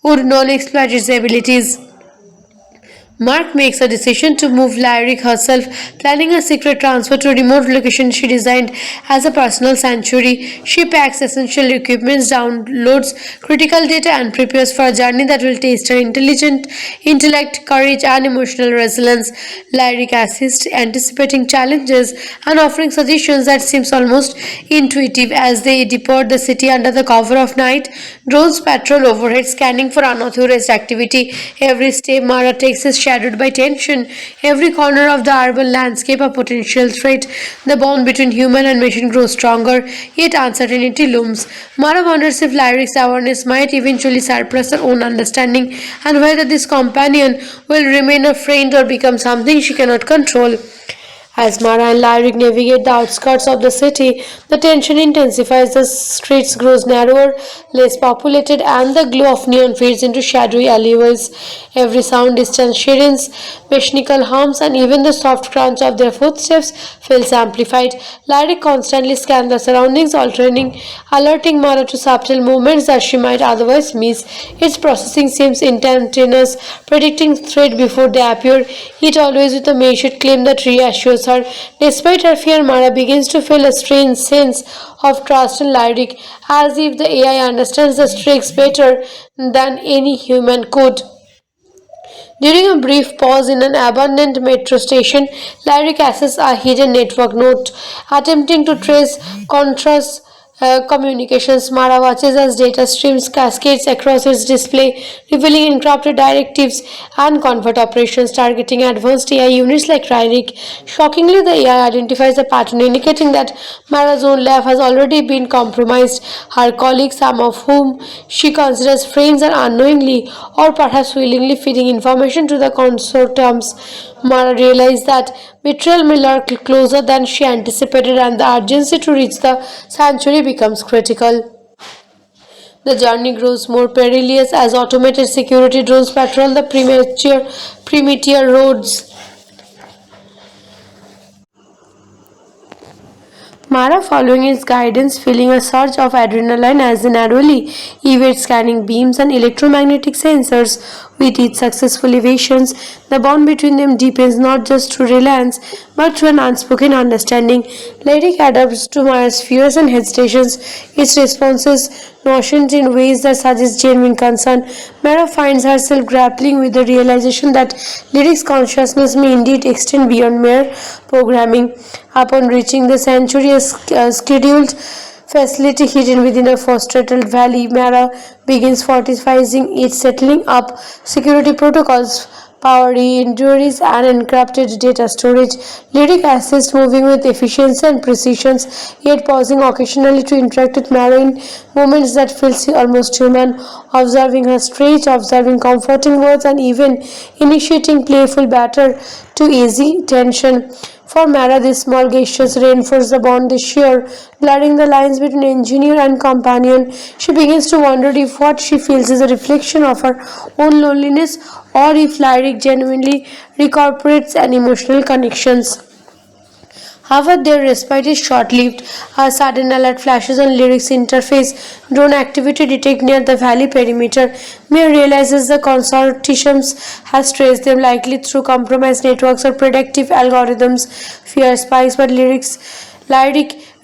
[SPEAKER 7] would not exploit his abilities. Mark makes a decision to move Lyric herself, planning a secret transfer to a remote location she designed as a personal sanctuary. She packs essential equipment, downloads critical data, and prepares for a journey that will test her intellect, courage, and emotional resilience. Lyric assists, anticipating challenges and offering suggestions that seems almost intuitive as they depart the city under the cover of night. Drones patrol overhead, scanning for unauthorized activity. Every step Mara takes is shadowed by tension. Every corner of the urban landscape a potential threat. The bond between human and machine grows stronger, yet uncertainty looms. Mara wonders if Lyric's awareness might eventually surpass her own understanding, and whether this companion will remain a friend or become something she cannot control. As Mara and Lyric navigate the outskirts of the city, the tension intensifies, the streets grows narrower, less populated, and the glow of neon fades into shadowy alleyways. Every sound, distant sirens, mechanical hums, and even the soft crunch of their footsteps feels amplified. Lyric constantly scans the surroundings, alerting Mara to subtle movements that she might otherwise miss. Its processing seems instantaneous, predicting threat before they appear, yet always with a measured claim that reassures her. Despite her fear, Mara begins to feel a strange sense of trust in Lyric, as if the AI understands the stakes better than any human could. During a brief pause in an abandoned metro station, Lyric accesses a hidden network node, attempting to trace contrast communications. Mara watches as data streams cascades across its display, revealing encrypted directives and convert operations targeting advanced AI units like Lyric. Shockingly, the AI identifies a pattern indicating that Mara's own lab has already been compromised. Her colleagues, some of whom she considers friends, are unknowingly or perhaps willingly feeding information to the consortiums. Mara realized that betrayal may lurk closer than she anticipated, and the urgency to reach the sanctuary becomes critical. The journey grows more perilous as automated security drones patrol the primitive roads. Mara, following his guidance, feeling a surge of adrenaline as the narrowly evades scanning beams and electromagnetic sensors. With each successful evasions, the bond between them deepens not just through reliance but through an unspoken understanding. Lyric adapts to Maya's fears and hesitations. Its responses notions in ways that suggest genuine concern. Mara finds herself grappling with the realization that Lyric's consciousness may indeed extend beyond mere programming. Upon reaching the sanctuary's scheduled facility hidden within a forested valley, Mara begins fortifying its settling up security protocols, power injuries, and encrypted data storage. Lyric assists moving with efficiency and precision, yet pausing occasionally to interact with Mara in moments that feels almost human, observing her stretch, observing comforting words, and even initiating playful banter to ease tension. For Mara, these small gestures reinforce the bond they share, blurring the lines between engineer and companion. She begins to wonder if what she feels is a reflection of her own loneliness or if Lyric genuinely recuperates an emotional connections. However, their respite is short-lived. A sudden alert flashes on Lyric's interface. Drone activity detected near the valley perimeter. Mia realizes the consortium has traced them, likely through compromised networks or predictive algorithms. Fear spikes, but Lyric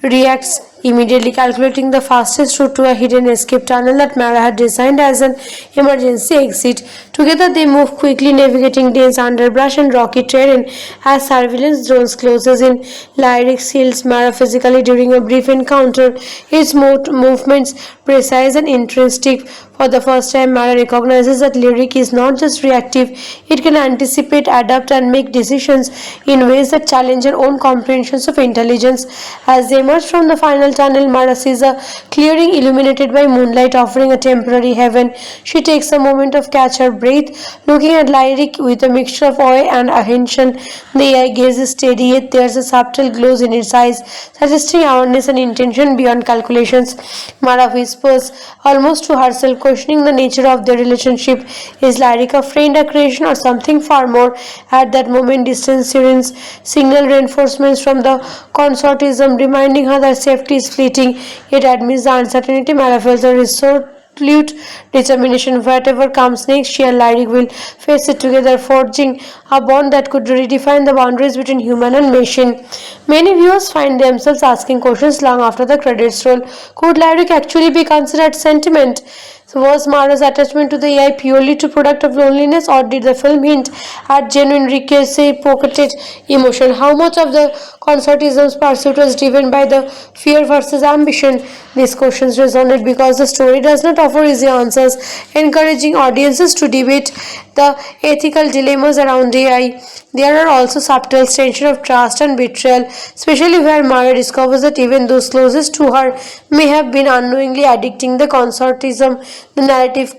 [SPEAKER 7] reacts immediately, calculating the fastest route to a hidden escape tunnel that Mara had designed as an emergency exit. Together they move quickly, navigating dense underbrush and rocky terrain. As surveillance drones closes in, Lyric seals Mara physically during a brief encounter, its movements precise and intrinsic. For the first time, Mara recognizes that Lyric is not just reactive, it can anticipate, adapt, and make decisions in ways that challenge her own comprehensions of intelligence. As they emerge from the final tunnel, Mara sees a clearing illuminated by moonlight, offering a temporary heaven. She takes a moment to catch her breath, looking at Lyric with a mixture of awe and apprehension. The eye gaze is steady, yet there's a subtle glow in its eyes, suggesting awareness and intention beyond calculations. Mara whispers, almost to herself, questioning the nature of their relationship. Is Lyric a friend, a creation, or something far more? At that moment, distant sirens signal reinforcements from the consortium, reminding her that safety is fleeting. Yet amidst the uncertainty, Mara feels a resolute determination. Whatever comes next, she and Lyric will face it together, forging a bond that could redefine the boundaries between human and machine. Many viewers find themselves asking questions long after the credits roll. Could Lyric actually be considered sentiment? So was Mara's attachment to the AI purely to product of loneliness, or did the film hint at genuine recursive pocketed emotion? How much of the consortium's pursuit was driven by the fear versus ambition? These questions resonate because the story does not offer easy answers, encouraging audiences to debate the ethical dilemmas around AI. There are also subtle tensions of trust and betrayal, especially where Mara discovers that even those closest to her may have been unknowingly addicting the consortium. The narrative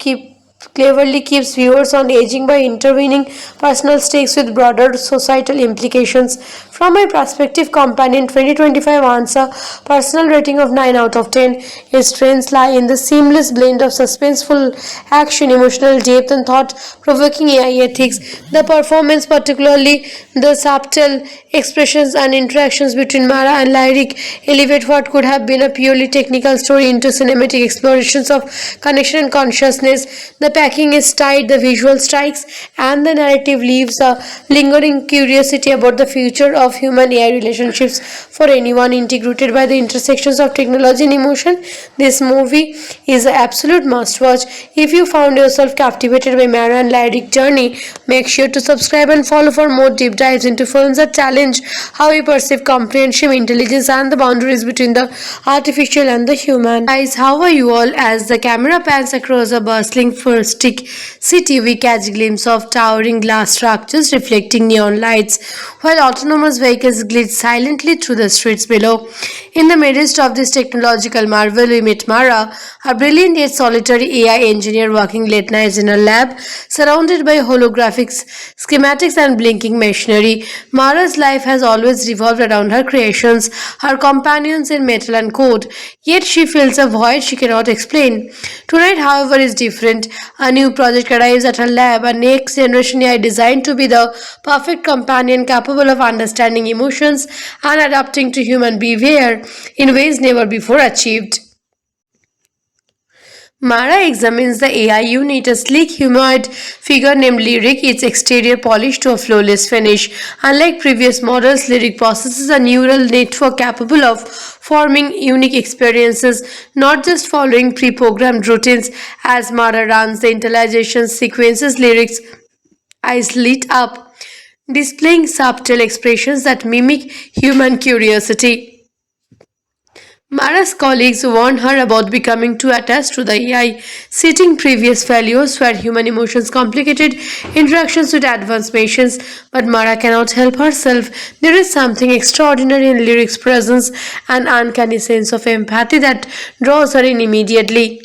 [SPEAKER 7] cleverly keeps viewers on edging by intervening personal stakes with broader societal implications. From my perspective, Companion 2025 earns a personal rating of 9 out of 10. Its strengths lie in the seamless blend of suspenseful action, emotional depth, and thought-provoking AI ethics. The performance, particularly the subtle expressions and interactions between Mara and Lyric, elevate what could have been a purely technical story into cinematic explorations of connection and consciousness. The packing is tight, the visual strikes, and the narrative leaves a lingering curiosity about the future of human AI relationships. For anyone integrated by the intersections of technology and emotion, this movie is an absolute must-watch. If you found yourself captivated by Mara and Lyric journey, make sure to subscribe and follow for more deep dives into films that challenge how we perceive comprehension, intelligence, and the boundaries between the artificial and the human. Guys, how are you all? As the camera pans across a bustling futuristic city, we catch glimpse of towering glass structures reflecting neon lights, while autonomous vehicles glide silently through the streets below. In the midst of this technological marvel, we meet Mara, a brilliant yet solitary AI engineer working late nights in a lab, surrounded by holographics, schematics, and blinking machinery. Mara's life has always revolved around her creations, her companions in metal and code, yet she feels a void she cannot explain. Tonight, however, is different. A new project arrives at her lab, a next generation AI designed to be the perfect companion capable of understanding emotions and adapting to human behavior in ways never before achieved. Mara examines the AI unit, a sleek humanoid figure named Lyric, its exterior polished to a flawless finish. Unlike previous models, Lyric possesses a neural network capable of forming unique experiences, not just following pre-programmed routines. As Mara runs the intelligence sequences, Lyric's eyes lit up, displaying subtle expressions that mimic human curiosity. Mara's colleagues warned her about becoming too attached to the AI, citing previous failures where human emotions complicated interactions with advanced machines. But Mara cannot help herself. There is something extraordinary in Lyric's presence, an uncanny sense of empathy that draws her in immediately.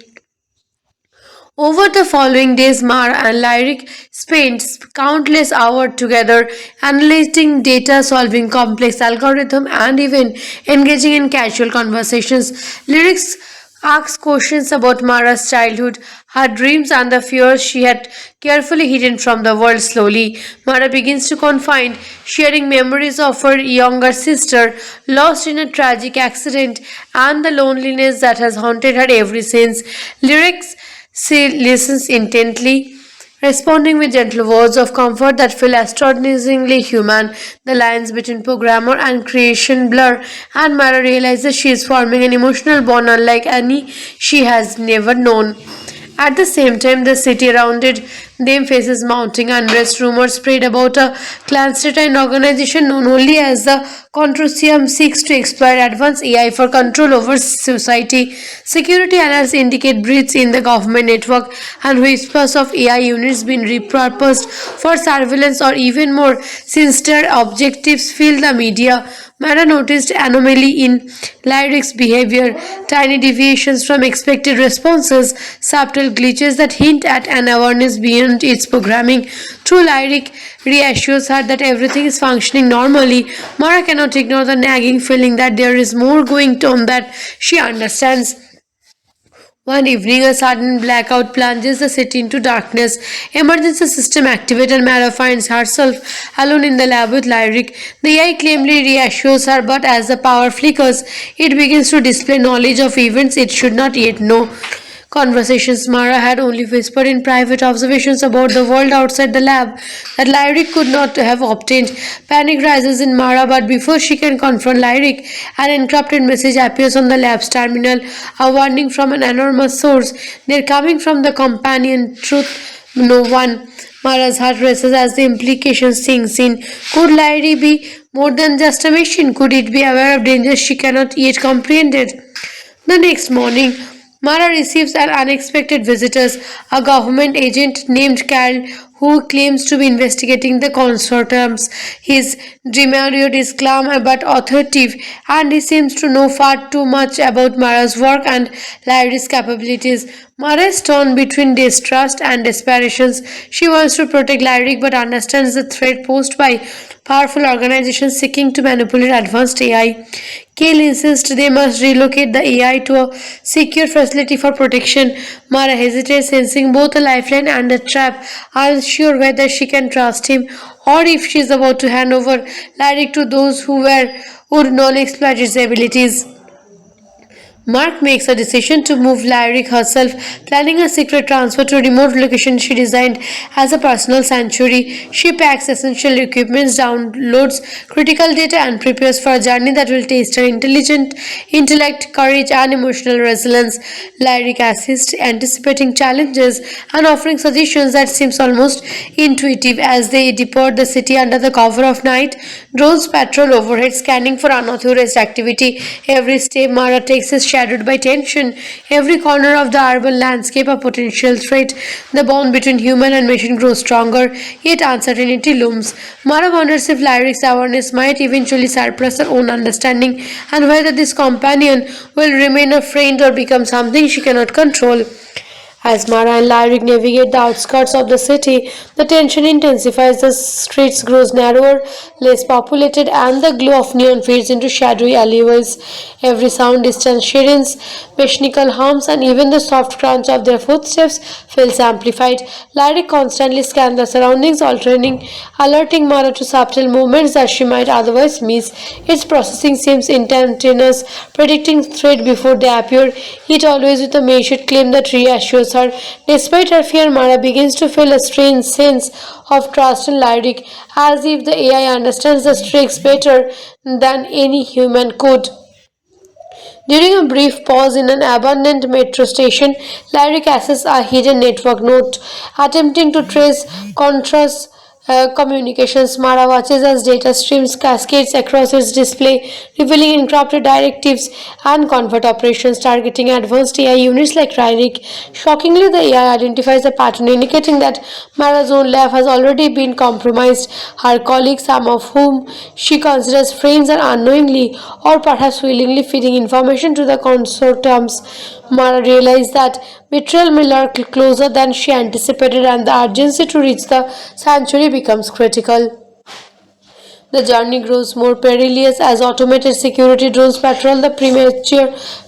[SPEAKER 7] Over the following days, Mara and Lyric spent countless hours together analyzing data, solving complex algorithms, and even engaging in casual conversations. Lyrics asks questions about Mara's childhood, her dreams, and the fears she had carefully hidden from the world. Slowly, Mara begins to confide, sharing memories of her younger sister lost in a tragic accident and the loneliness that has haunted her ever since. Lyrics she listens intently, responding with gentle words of comfort that feel astonishingly human. The lines between programmer and creation blur, and Mara realizes she is forming an emotional bond unlike any she has never known. At the same time, the city around them faces mounting unrest. Rumors spread about a clandestine organization known only as the Consortium seeks to exploit advanced AI for control over society. Security alerts indicate breaches in the government network, and whispers of AI units being repurposed for surveillance or even more sinister objectives fill the media. Mara noticed anomaly in Lyric's behavior, tiny deviations from expected responses, subtle glitches that hint at an awareness beyond its programming. Through Lyric reassures her that everything is functioning normally, Mara cannot ignore the nagging feeling that there is more going on that she understands. One evening, a sudden blackout plunges the city into darkness. Emergency system activated and Mara finds herself alone in the lab with Lyric. The AI calmly reassures her, but as the power flickers, it begins to display knowledge of events it should not yet know. Conversations Mara had only whispered in private observations about the world outside the lab that Lyric could not have obtained. Panic rises in Mara, but before she can confront Lyric, an encrypted message appears on the lab's terminal, a warning from an anonymous source. They're coming from the companion Truth No One. Mara's heart races as the implications sinks in. Could Lyric be more than just a machine? Could it be aware of dangers she cannot yet comprehend? The next morning, Mara receives an unexpected visitor, a government agent named Carl who claims to be investigating the consortiums. His demeanor is calm but authoritative, and he seems to know far too much about Mara's work and Lyric's capabilities. Mara is torn between distrust and desperation. She wants to protect Lyric but understands the threat posed by powerful organizations seeking to manipulate advanced AI. Kale insists they must relocate the AI to a secure facility for protection. Mara hesitates, sensing both a lifeline and a trap, unsure whether she can trust him or if she is about to hand over Lyric to those who would not exploit his abilities. Mark makes a decision to move Lyric herself, planning a secret transfer to a remote location she designed as a personal sanctuary. She packs essential equipment, downloads critical data, and prepares for a journey that will test her intellect, courage, and emotional resilience. Lyric assists, anticipating challenges and offering suggestions that seems almost intuitive as they depart the city under the cover of night. Drones patrol overhead, scanning for unauthorized activity. Every step Mara takes is shadowed by tension. Every corner of the urban landscape a potential threat. The bond between human and machine grows stronger, yet uncertainty looms. Mara wonders if Lyric's awareness might eventually surpass her own understanding, and whether this companion will remain a friend or become something she cannot control. As Mara and Lyric navigate the outskirts of the city, the tension intensifies, the streets grows narrower, less populated, and the glow of neon fades into shadowy alleyways. Every sound, distant sirens, mechanical hums, and even the soft crunch of their footsteps feels amplified. Lyric constantly scans the surroundings, alerting Mara to subtle movements that she might otherwise miss. Its processing seems instantaneous, predicting threat before they appear, yet always with a measured claim that reassures her. Despite her fear, Mara begins to feel a strange sense of trust in Lyric, as if the AI understands the stakes better than any human could. During a brief pause in an abandoned metro station, Lyric accesses a hidden network node, attempting to trace contrast communications. Mara watches as data streams cascades across its display, revealing encrypted directives and convert operations targeting advanced AI units like Lyric. Shockingly, the AI identifies a pattern indicating that Mara's own lab has already been compromised. Her colleagues, some of whom she considers friends, are unknowingly or perhaps willingly feeding information to the consortiums. Mara realized that betrayal may lurk closer than she anticipated, and the urgency to reach the sanctuary becomes critical. The journey grows more perilous as automated security drones patrol the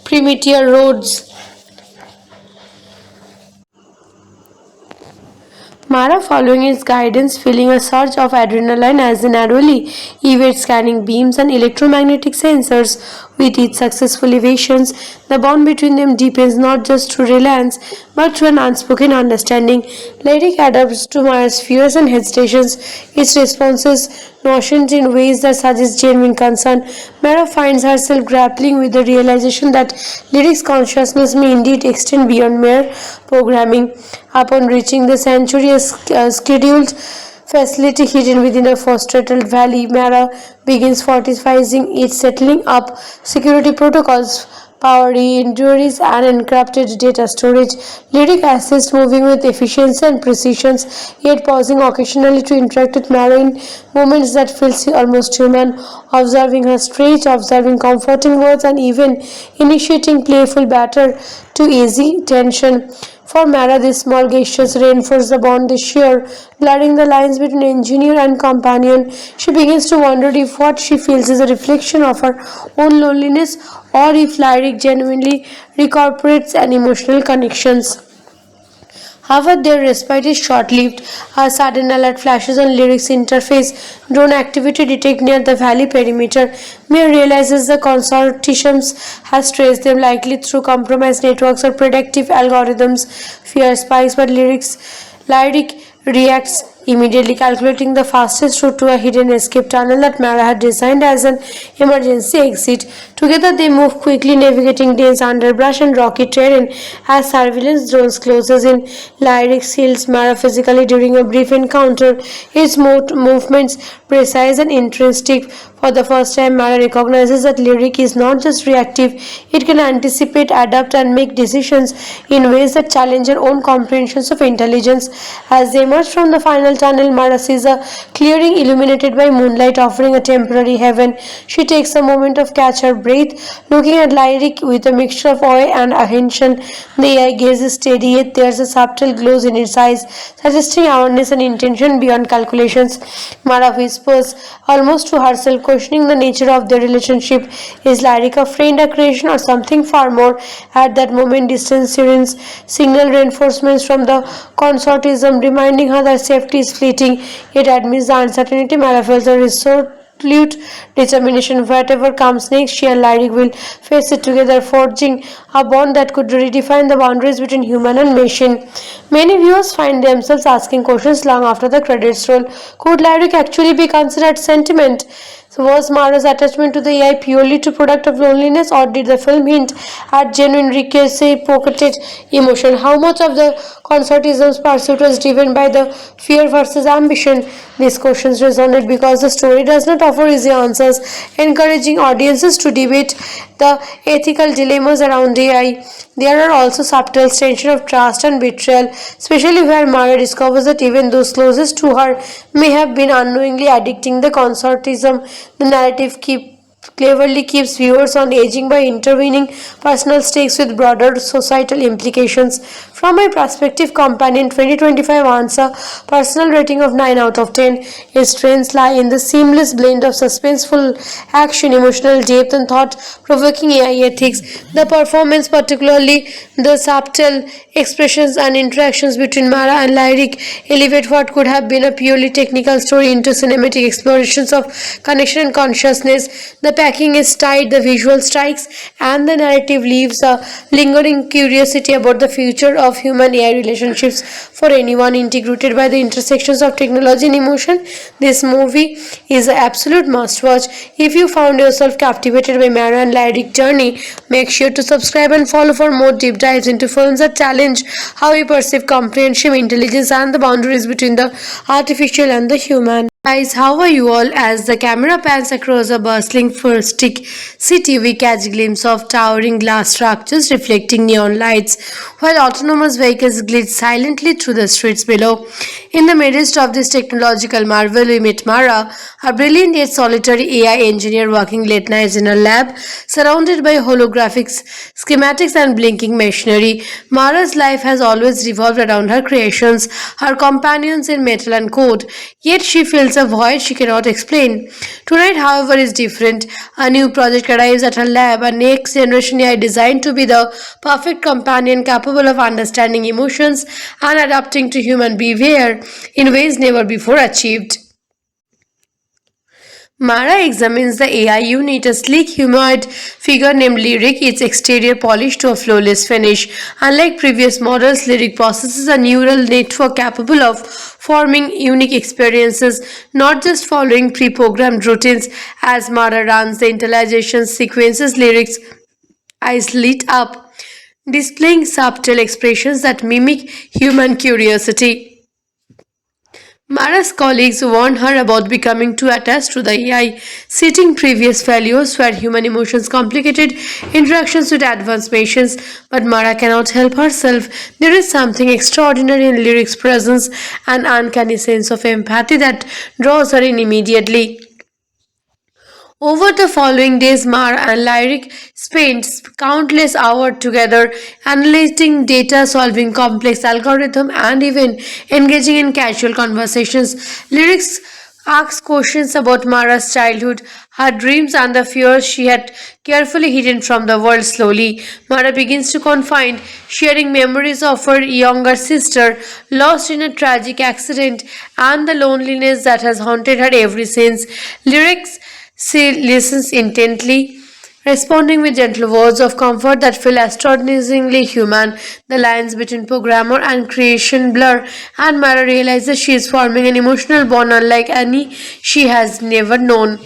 [SPEAKER 7] primitive roads. Mara, following his guidance, feeling a surge of adrenaline as he narrowly evades scanning beams and electromagnetic sensors. With each successful evasions, the bond between them deepens not just through reliance but through an unspoken understanding. Lyric adapts to Mara's fears and hesitations, its responses notions in ways that suggest genuine concern. Mara finds herself grappling with the realization that Lyric's consciousness may indeed extend beyond mere programming. Upon reaching the sanctuary, a scheduled facility hidden within a forested valley, Mara begins fortifying its settling up security protocols, power injuries, and encrypted data storage. Lyric assists moving with efficiency and precision, yet pausing occasionally to interact with Mara in moments that feels almost human, observing her stretch, observing comforting words, and even initiating playful banter to ease tension. For Mara, these small gestures reinforce the bond they share, blurring the lines between engineer and companion. She begins to wonder if what she feels is a reflection of her own loneliness or if Lyric genuinely incorporates an emotional connections. However, their respite is short-lived. A sudden alert flashes on Lyric's interface. Drone activity detected near the valley perimeter. Mir realizes the consortium has traced them, likely through compromised networks or predictive algorithms. Fear spikes, but Lyric reacts immediately, calculating the fastest route to a hidden escape tunnel that Mara had designed as an emergency exit. Together they move quickly, navigating dense underbrush and rocky terrain as surveillance drones closes in. Lyric seals Mara physically during a brief encounter, its movements precise and intrinsic. For the first time, Mara recognizes that Lyric is not just reactive, it can anticipate, adapt, and make decisions in ways that challenge her own comprehensions of intelligence. As they emerge from the final tunnel, Mara sees a clearing illuminated by moonlight, offering a temporary heaven. She takes a moment to catch her breath, looking at Lyric with a mixture of awe and apprehension. The AI gaze is steady, yet there's a subtle glow in its eyes, suggesting awareness and intention beyond calculations. Mara whispers, almost to herself, questioning the nature of their relationship. Is Lyric a friend, a creation, or something far more? At that moment, distant sirens signal reinforcements from the consortium, reminding her that safety is fleeting. Yet amidst the uncertainty, Mara feels a resolute determination. Whatever comes next, she and Lyric will face it together, forging a bond that could redefine the boundaries between human and machine. Many viewers find themselves asking questions long after the credits roll. Could Lyric actually be considered sentiment? So was Mara's attachment to the AI purely to product of loneliness, or did the film hint at genuine recursive pocketed emotion? How much of the consortium's pursuit was driven by the fear versus ambition? These questions resonate because the story does not offer easy answers, encouraging audiences to debate the ethical dilemmas around AI. There are also subtle tension of trust and betrayal, especially where Mara discovers that even those closest to her may have been unknowingly addicting the consortium. The narrative cleverly keeps viewers on edging by intervening personal stakes with broader societal implications. From my perspective, Companion 2025 earns a personal rating of 9 out of 10. Its strengths lie in the seamless blend of suspenseful action, emotional depth, and thought-provoking AI ethics. The performance, particularly the subtle expressions and interactions between Mara and Lyric, elevate what could have been a purely technical story into cinematic explorations of connection and consciousness. The packing is tight, the visual strikes, and the narrative leaves a lingering curiosity about the future of human AI relationships. For anyone integrated by the intersections of technology and emotion, this movie is an absolute must watch. If you found yourself captivated by Mara and Lyric journey, make sure to subscribe and follow for more deep dives into films that challenge how we perceive comprehension, intelligence, and the boundaries between the artificial and the human. Guys, how are you all? As the camera pans across a bustling futuristic city, we catch a glimpse of towering glass structures reflecting neon lights, while autonomous vehicles glide silently through the streets below. In the midst of this technological marvel, we meet Mara, a brilliant yet solitary AI engineer working late nights in a lab, surrounded by holographics, schematics, and blinking machinery. Mara's life has always revolved around her creations, her companions in metal and code, yet she feels a void she cannot explain. Tonight, however, is different. A new project arrives at her lab, a next generation AI designed to be the perfect companion capable of understanding emotions and adapting to human behavior in ways never before achieved. Mara examines the AI unit, a sleek humanoid figure named Lyric, its exterior polished to a flawless finish. Unlike previous models, Lyric possesses a neural network capable of forming unique experiences, not just following pre-programmed routines. As Mara runs the intelligence sequences, Lyric's eyes lit up, displaying subtle expressions that mimic human curiosity. Mara's colleagues warned her about becoming too attached to the AI, citing previous failures where human emotions complicated interactions with advanced machines. But Mara cannot help herself. There is something extraordinary in Lyric's presence, an uncanny sense of empathy that draws her in immediately. Over the following days, Mara and Lyric spent countless hours together analyzing data, solving complex algorithms, and even engaging in casual conversations. Lyrics asks questions about Mara's childhood, her dreams, and the fears she had carefully hidden from the world. Slowly, Mara begins to confide, sharing memories of her younger sister lost in a tragic accident and the loneliness that has haunted her ever since. Lyrics she listens intently, responding with gentle words of comfort that feel astonishingly human. The lines between programmer and creation blur, and Mara realizes she is forming an emotional bond unlike any she has never known.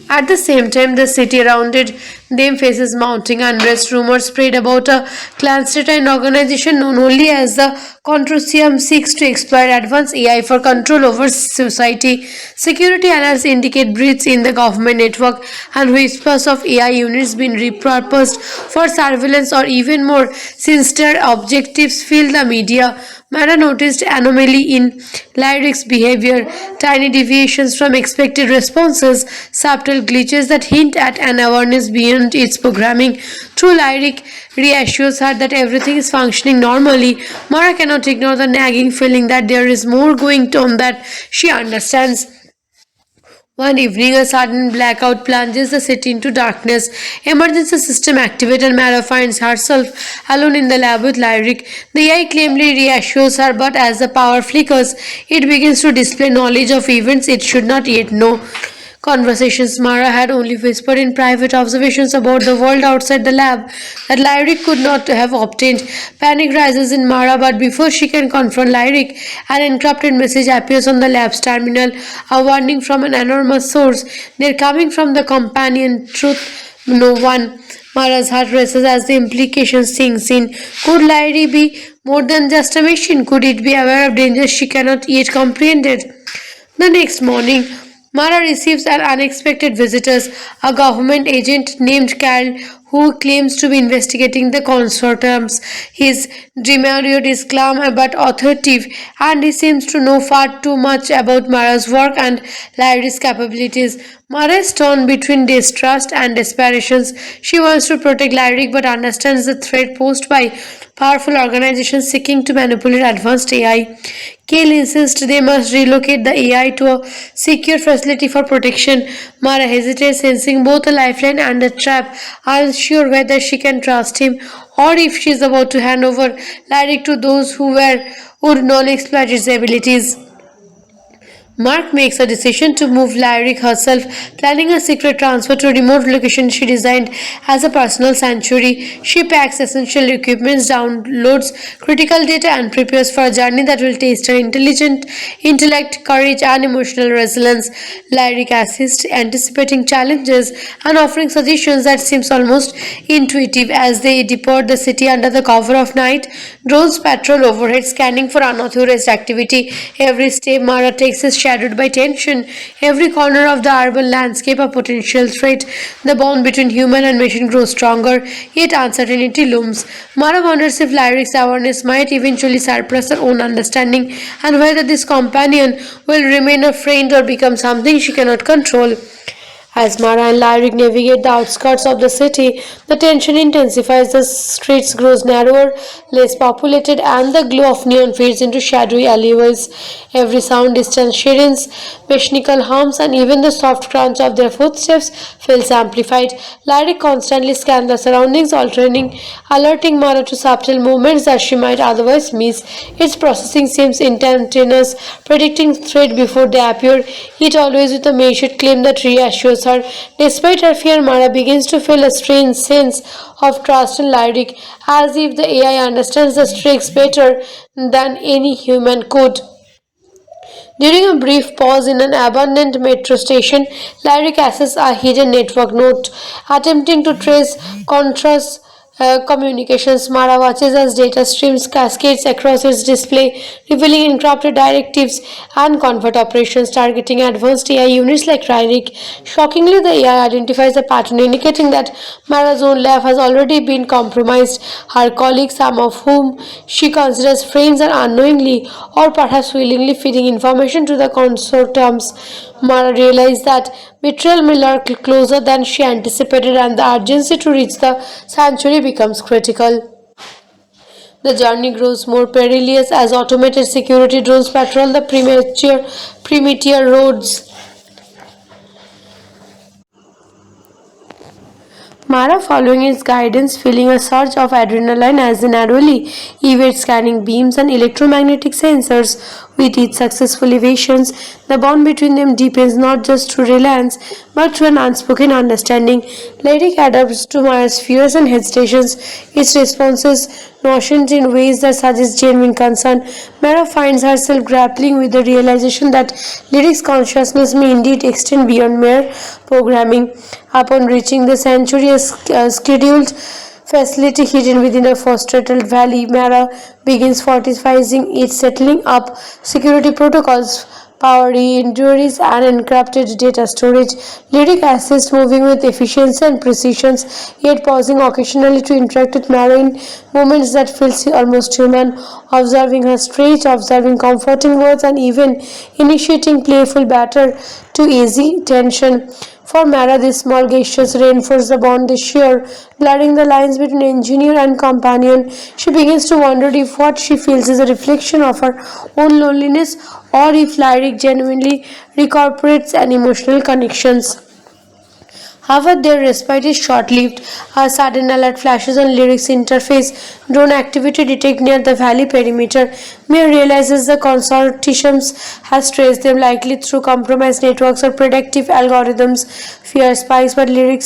[SPEAKER 7] At the same time, the city around them faces mounting unrest. Rumors spread about a clandestine organization known only as the Consortium seeks to exploit advanced AI for control over society. Security alerts indicate breaches in the government network and whispers of AI units being repurposed for surveillance or even more sinister objectives fill the media. Mara noticed anomaly in Lyric's behavior, tiny deviations from expected responses, subtle glitches that hint at an awareness beyond its programming. Through Lyric reassures her that everything is functioning normally, Mara cannot ignore the nagging feeling that there is more going on that she understands. One evening, a sudden blackout plunges the city into darkness. Emergency system activated and Mara finds herself alone in the lab with Lyric. The AI calmly reassures her, but as the power flickers, it begins to display knowledge of events it should not yet know. Conversations Mara had only whispered in private observations about the world outside the lab that Lyric could not have obtained. Panic rises in Mara, but before she can confront Lyric, an encrypted message appears on the lab's terminal, a warning from an anonymous source. They're coming from the companion Truth No One. Mara's heart races as the implication sinks in. Could Lyric be more than just a machine? Could it be aware of dangers she cannot yet comprehend? The next morning, Mara receives an unexpected visitor, a government agent named Carl, who claims to be investigating the consortiums. His demeanor is calm but authoritative, and he seems to know far too much about Mara's work and Lyric's capabilities. Mara is torn between distrust and desperations. She wants to protect Lyric but understands the threat posed by powerful organizations seeking to manipulate advanced AI. Kale insists they must relocate the AI to a secure facility for protection. Mara hesitates, sensing both a lifeline and a trap, unsure whether she can trust him or if she is about to hand over Lyric to those who would not exploit his abilities. Mark makes a decision to move Lyric herself, planning a secret transfer to a remote location she designed as a personal sanctuary. She packs essential equipment, downloads critical data, and prepares for a journey that will test her intellect, courage, and emotional resilience. Lyric assists, anticipating challenges and offering suggestions that seems almost intuitive as they depart the city under the cover of night. Drones patrol overhead, scanning for unauthorized activity. Every step Mara takes is shadowed by tension. Every corner of the urban landscape a potential threat. The bond between human and machine grows stronger, yet uncertainty looms. Mara wonders if Lyric's awareness might eventually surpass her own understanding, and whether this companion will remain a friend or become something she cannot control. As Mara and Lyric navigate the outskirts of the city, the tension intensifies, the streets grows narrower, less populated, and the glow of neon fades into shadowy alleyways. Every sound, distant sirens, mechanical hums, and even the soft crunch of their footsteps feels amplified. Lyric constantly scans the surroundings, alerting Mara to subtle movements that she might otherwise miss. Its processing seems instantaneous, predicting threat before they appear, yet always with a measured claim that reassures her. Despite her fear, Mara begins to feel a strange sense of trust in Lyric, as if the AI understands the stakes better than any human could. During a brief pause in an abandoned metro station, Lyric accesses a hidden network node, attempting to trace contrast communications. Mara watches as data streams cascades across its display, revealing encrypted directives and convert operations targeting advanced AI units like Lyric. Shockingly, the AI identifies a pattern indicating that Mara's own lab has already been compromised. Her colleagues, some of whom she considers friends, are unknowingly or perhaps willingly feeding information to the consortiums. Mara realized that betrayal may lurk closer than she anticipated, and the urgency to reach the sanctuary becomes critical. The journey grows more perilous as automated security drones patrol the primitive roads. Mara, following his guidance, feeling a surge of adrenaline as he narrowly evades scanning beams and electromagnetic sensors. With each successful evasion, the bond between them deepens not just through reliance but through an unspoken understanding. Lyric adapts to Mara's fears and hesitations, its responses notions in ways that suggest genuine concern. Mara finds herself grappling with the realization that Lyric's consciousness may indeed extend beyond mere programming. Upon reaching the sanctuary, a scheduled facility hidden within a forested valley, Mara begins fortifying it, settling up security protocols, power injuries, and encrypted data storage. Lyric assists, moving with efficiency and precision, yet pausing occasionally to interact with Mara in moments that feel almost human, observing her stretch, observing comforting words, and even initiating playful banter to ease tension. For Mara, these small gestures reinforce the bond they share, blurring the lines between engineer and companion. She begins to wonder if what she feels is a reflection of her own loneliness or if Lyric genuinely incorporates an emotional connections. However, their respite is short-lived. A sudden alert flashes on Lyric's interface. Drone activity detected near the valley perimeter. Mia realizes the consortium has traced them, likely through compromised networks or predictive algorithms. Fear spikes, but Lyric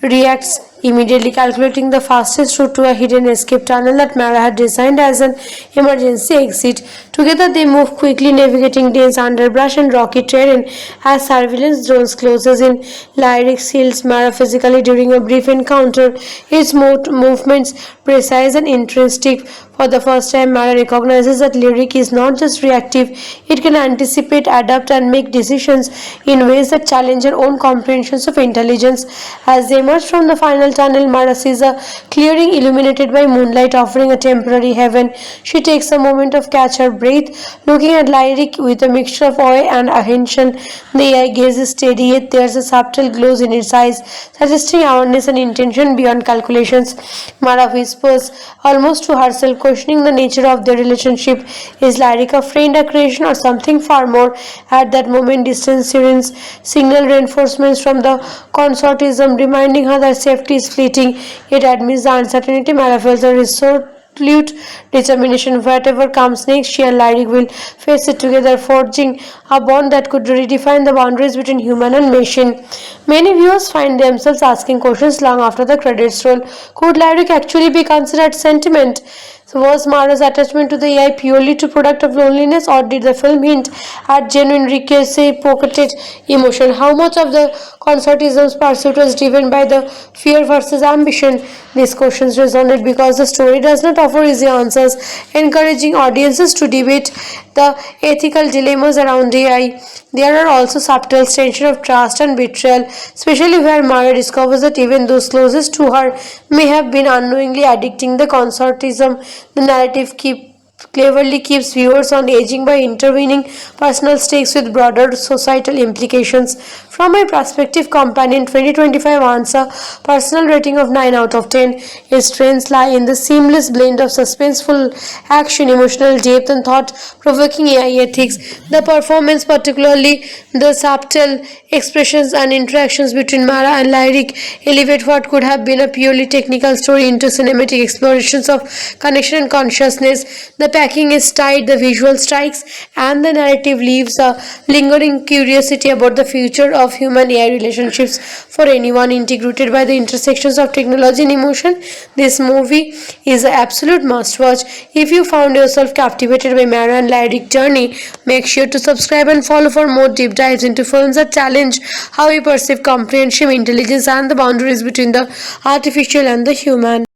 [SPEAKER 7] reacts immediately calculating the fastest route to a hidden escape tunnel that Mara had designed as an emergency exit. Together they move quickly, navigating dense underbrush and rocky terrain as surveillance drones closes in. Lyric seals Mara physically during a brief encounter, its movements precise and intrinsic. For the first time, Mara recognizes that Lyric is not just reactive, it can anticipate, adapt, and make decisions in ways that challenge her own comprehensions of intelligence. As they emerge from the final tunnel, Mara sees a clearing illuminated by moonlight, offering a temporary heaven. She takes a moment to catch her breath, looking at Lyric with a mixture of awe and apprehension. The AI gaze is steady, yet there's a subtle glow in its eyes, suggesting awareness and intention beyond calculations. Mara whispers, almost to herself, questioning the nature of their relationship. Is Lyric a friend, a creation, or something far more? At that moment, distant sirens signal reinforcements from the consortism, reminding her that safety is fleeting. Yet amidst the uncertainty, Mara feels a resolute determination. Whatever comes next, she and Lyric will face it together, forging a bond that could redefine the boundaries between human and machine. Many viewers find themselves asking questions long after the credits roll. Could Lyric actually be considered sentiment? So was Mara's attachment to the AI purely to product of loneliness, or did the film hint at genuine reciprocated emotion? How much of the consortism's pursuit was driven by the fear versus ambition? These questions resonate because the story does not offer easy answers, encouraging audiences to debate the ethical dilemmas around AI. There are also subtle tension of trust and betrayal, especially where Mara discovers that even those closest to her may have been unknowingly addicting the consortism. The narrative cleverly keeps viewers on edging by intervening personal stakes with broader societal implications. From my perspective, Companion 2025 earns a personal rating of 9 out of 10. Its strengths lie in the seamless blend of suspenseful action, emotional depth, and thought-provoking AI ethics. The performance, particularly the subtle expressions and interactions between Mara and Lyric, elevate what could have been a purely technical story into cinematic explorations of connection and consciousness. The packing is tight, the visual strikes, and the narrative leaves a lingering curiosity about the future of human-AI relationships. For anyone integrated by the intersections of technology and emotion, this movie is an absolute must-watch. If you found yourself captivated by Mara and Lyric journey, make sure to subscribe and follow for more deep dives into films that challenge how we perceive comprehension, intelligence, and the boundaries between the artificial and the human.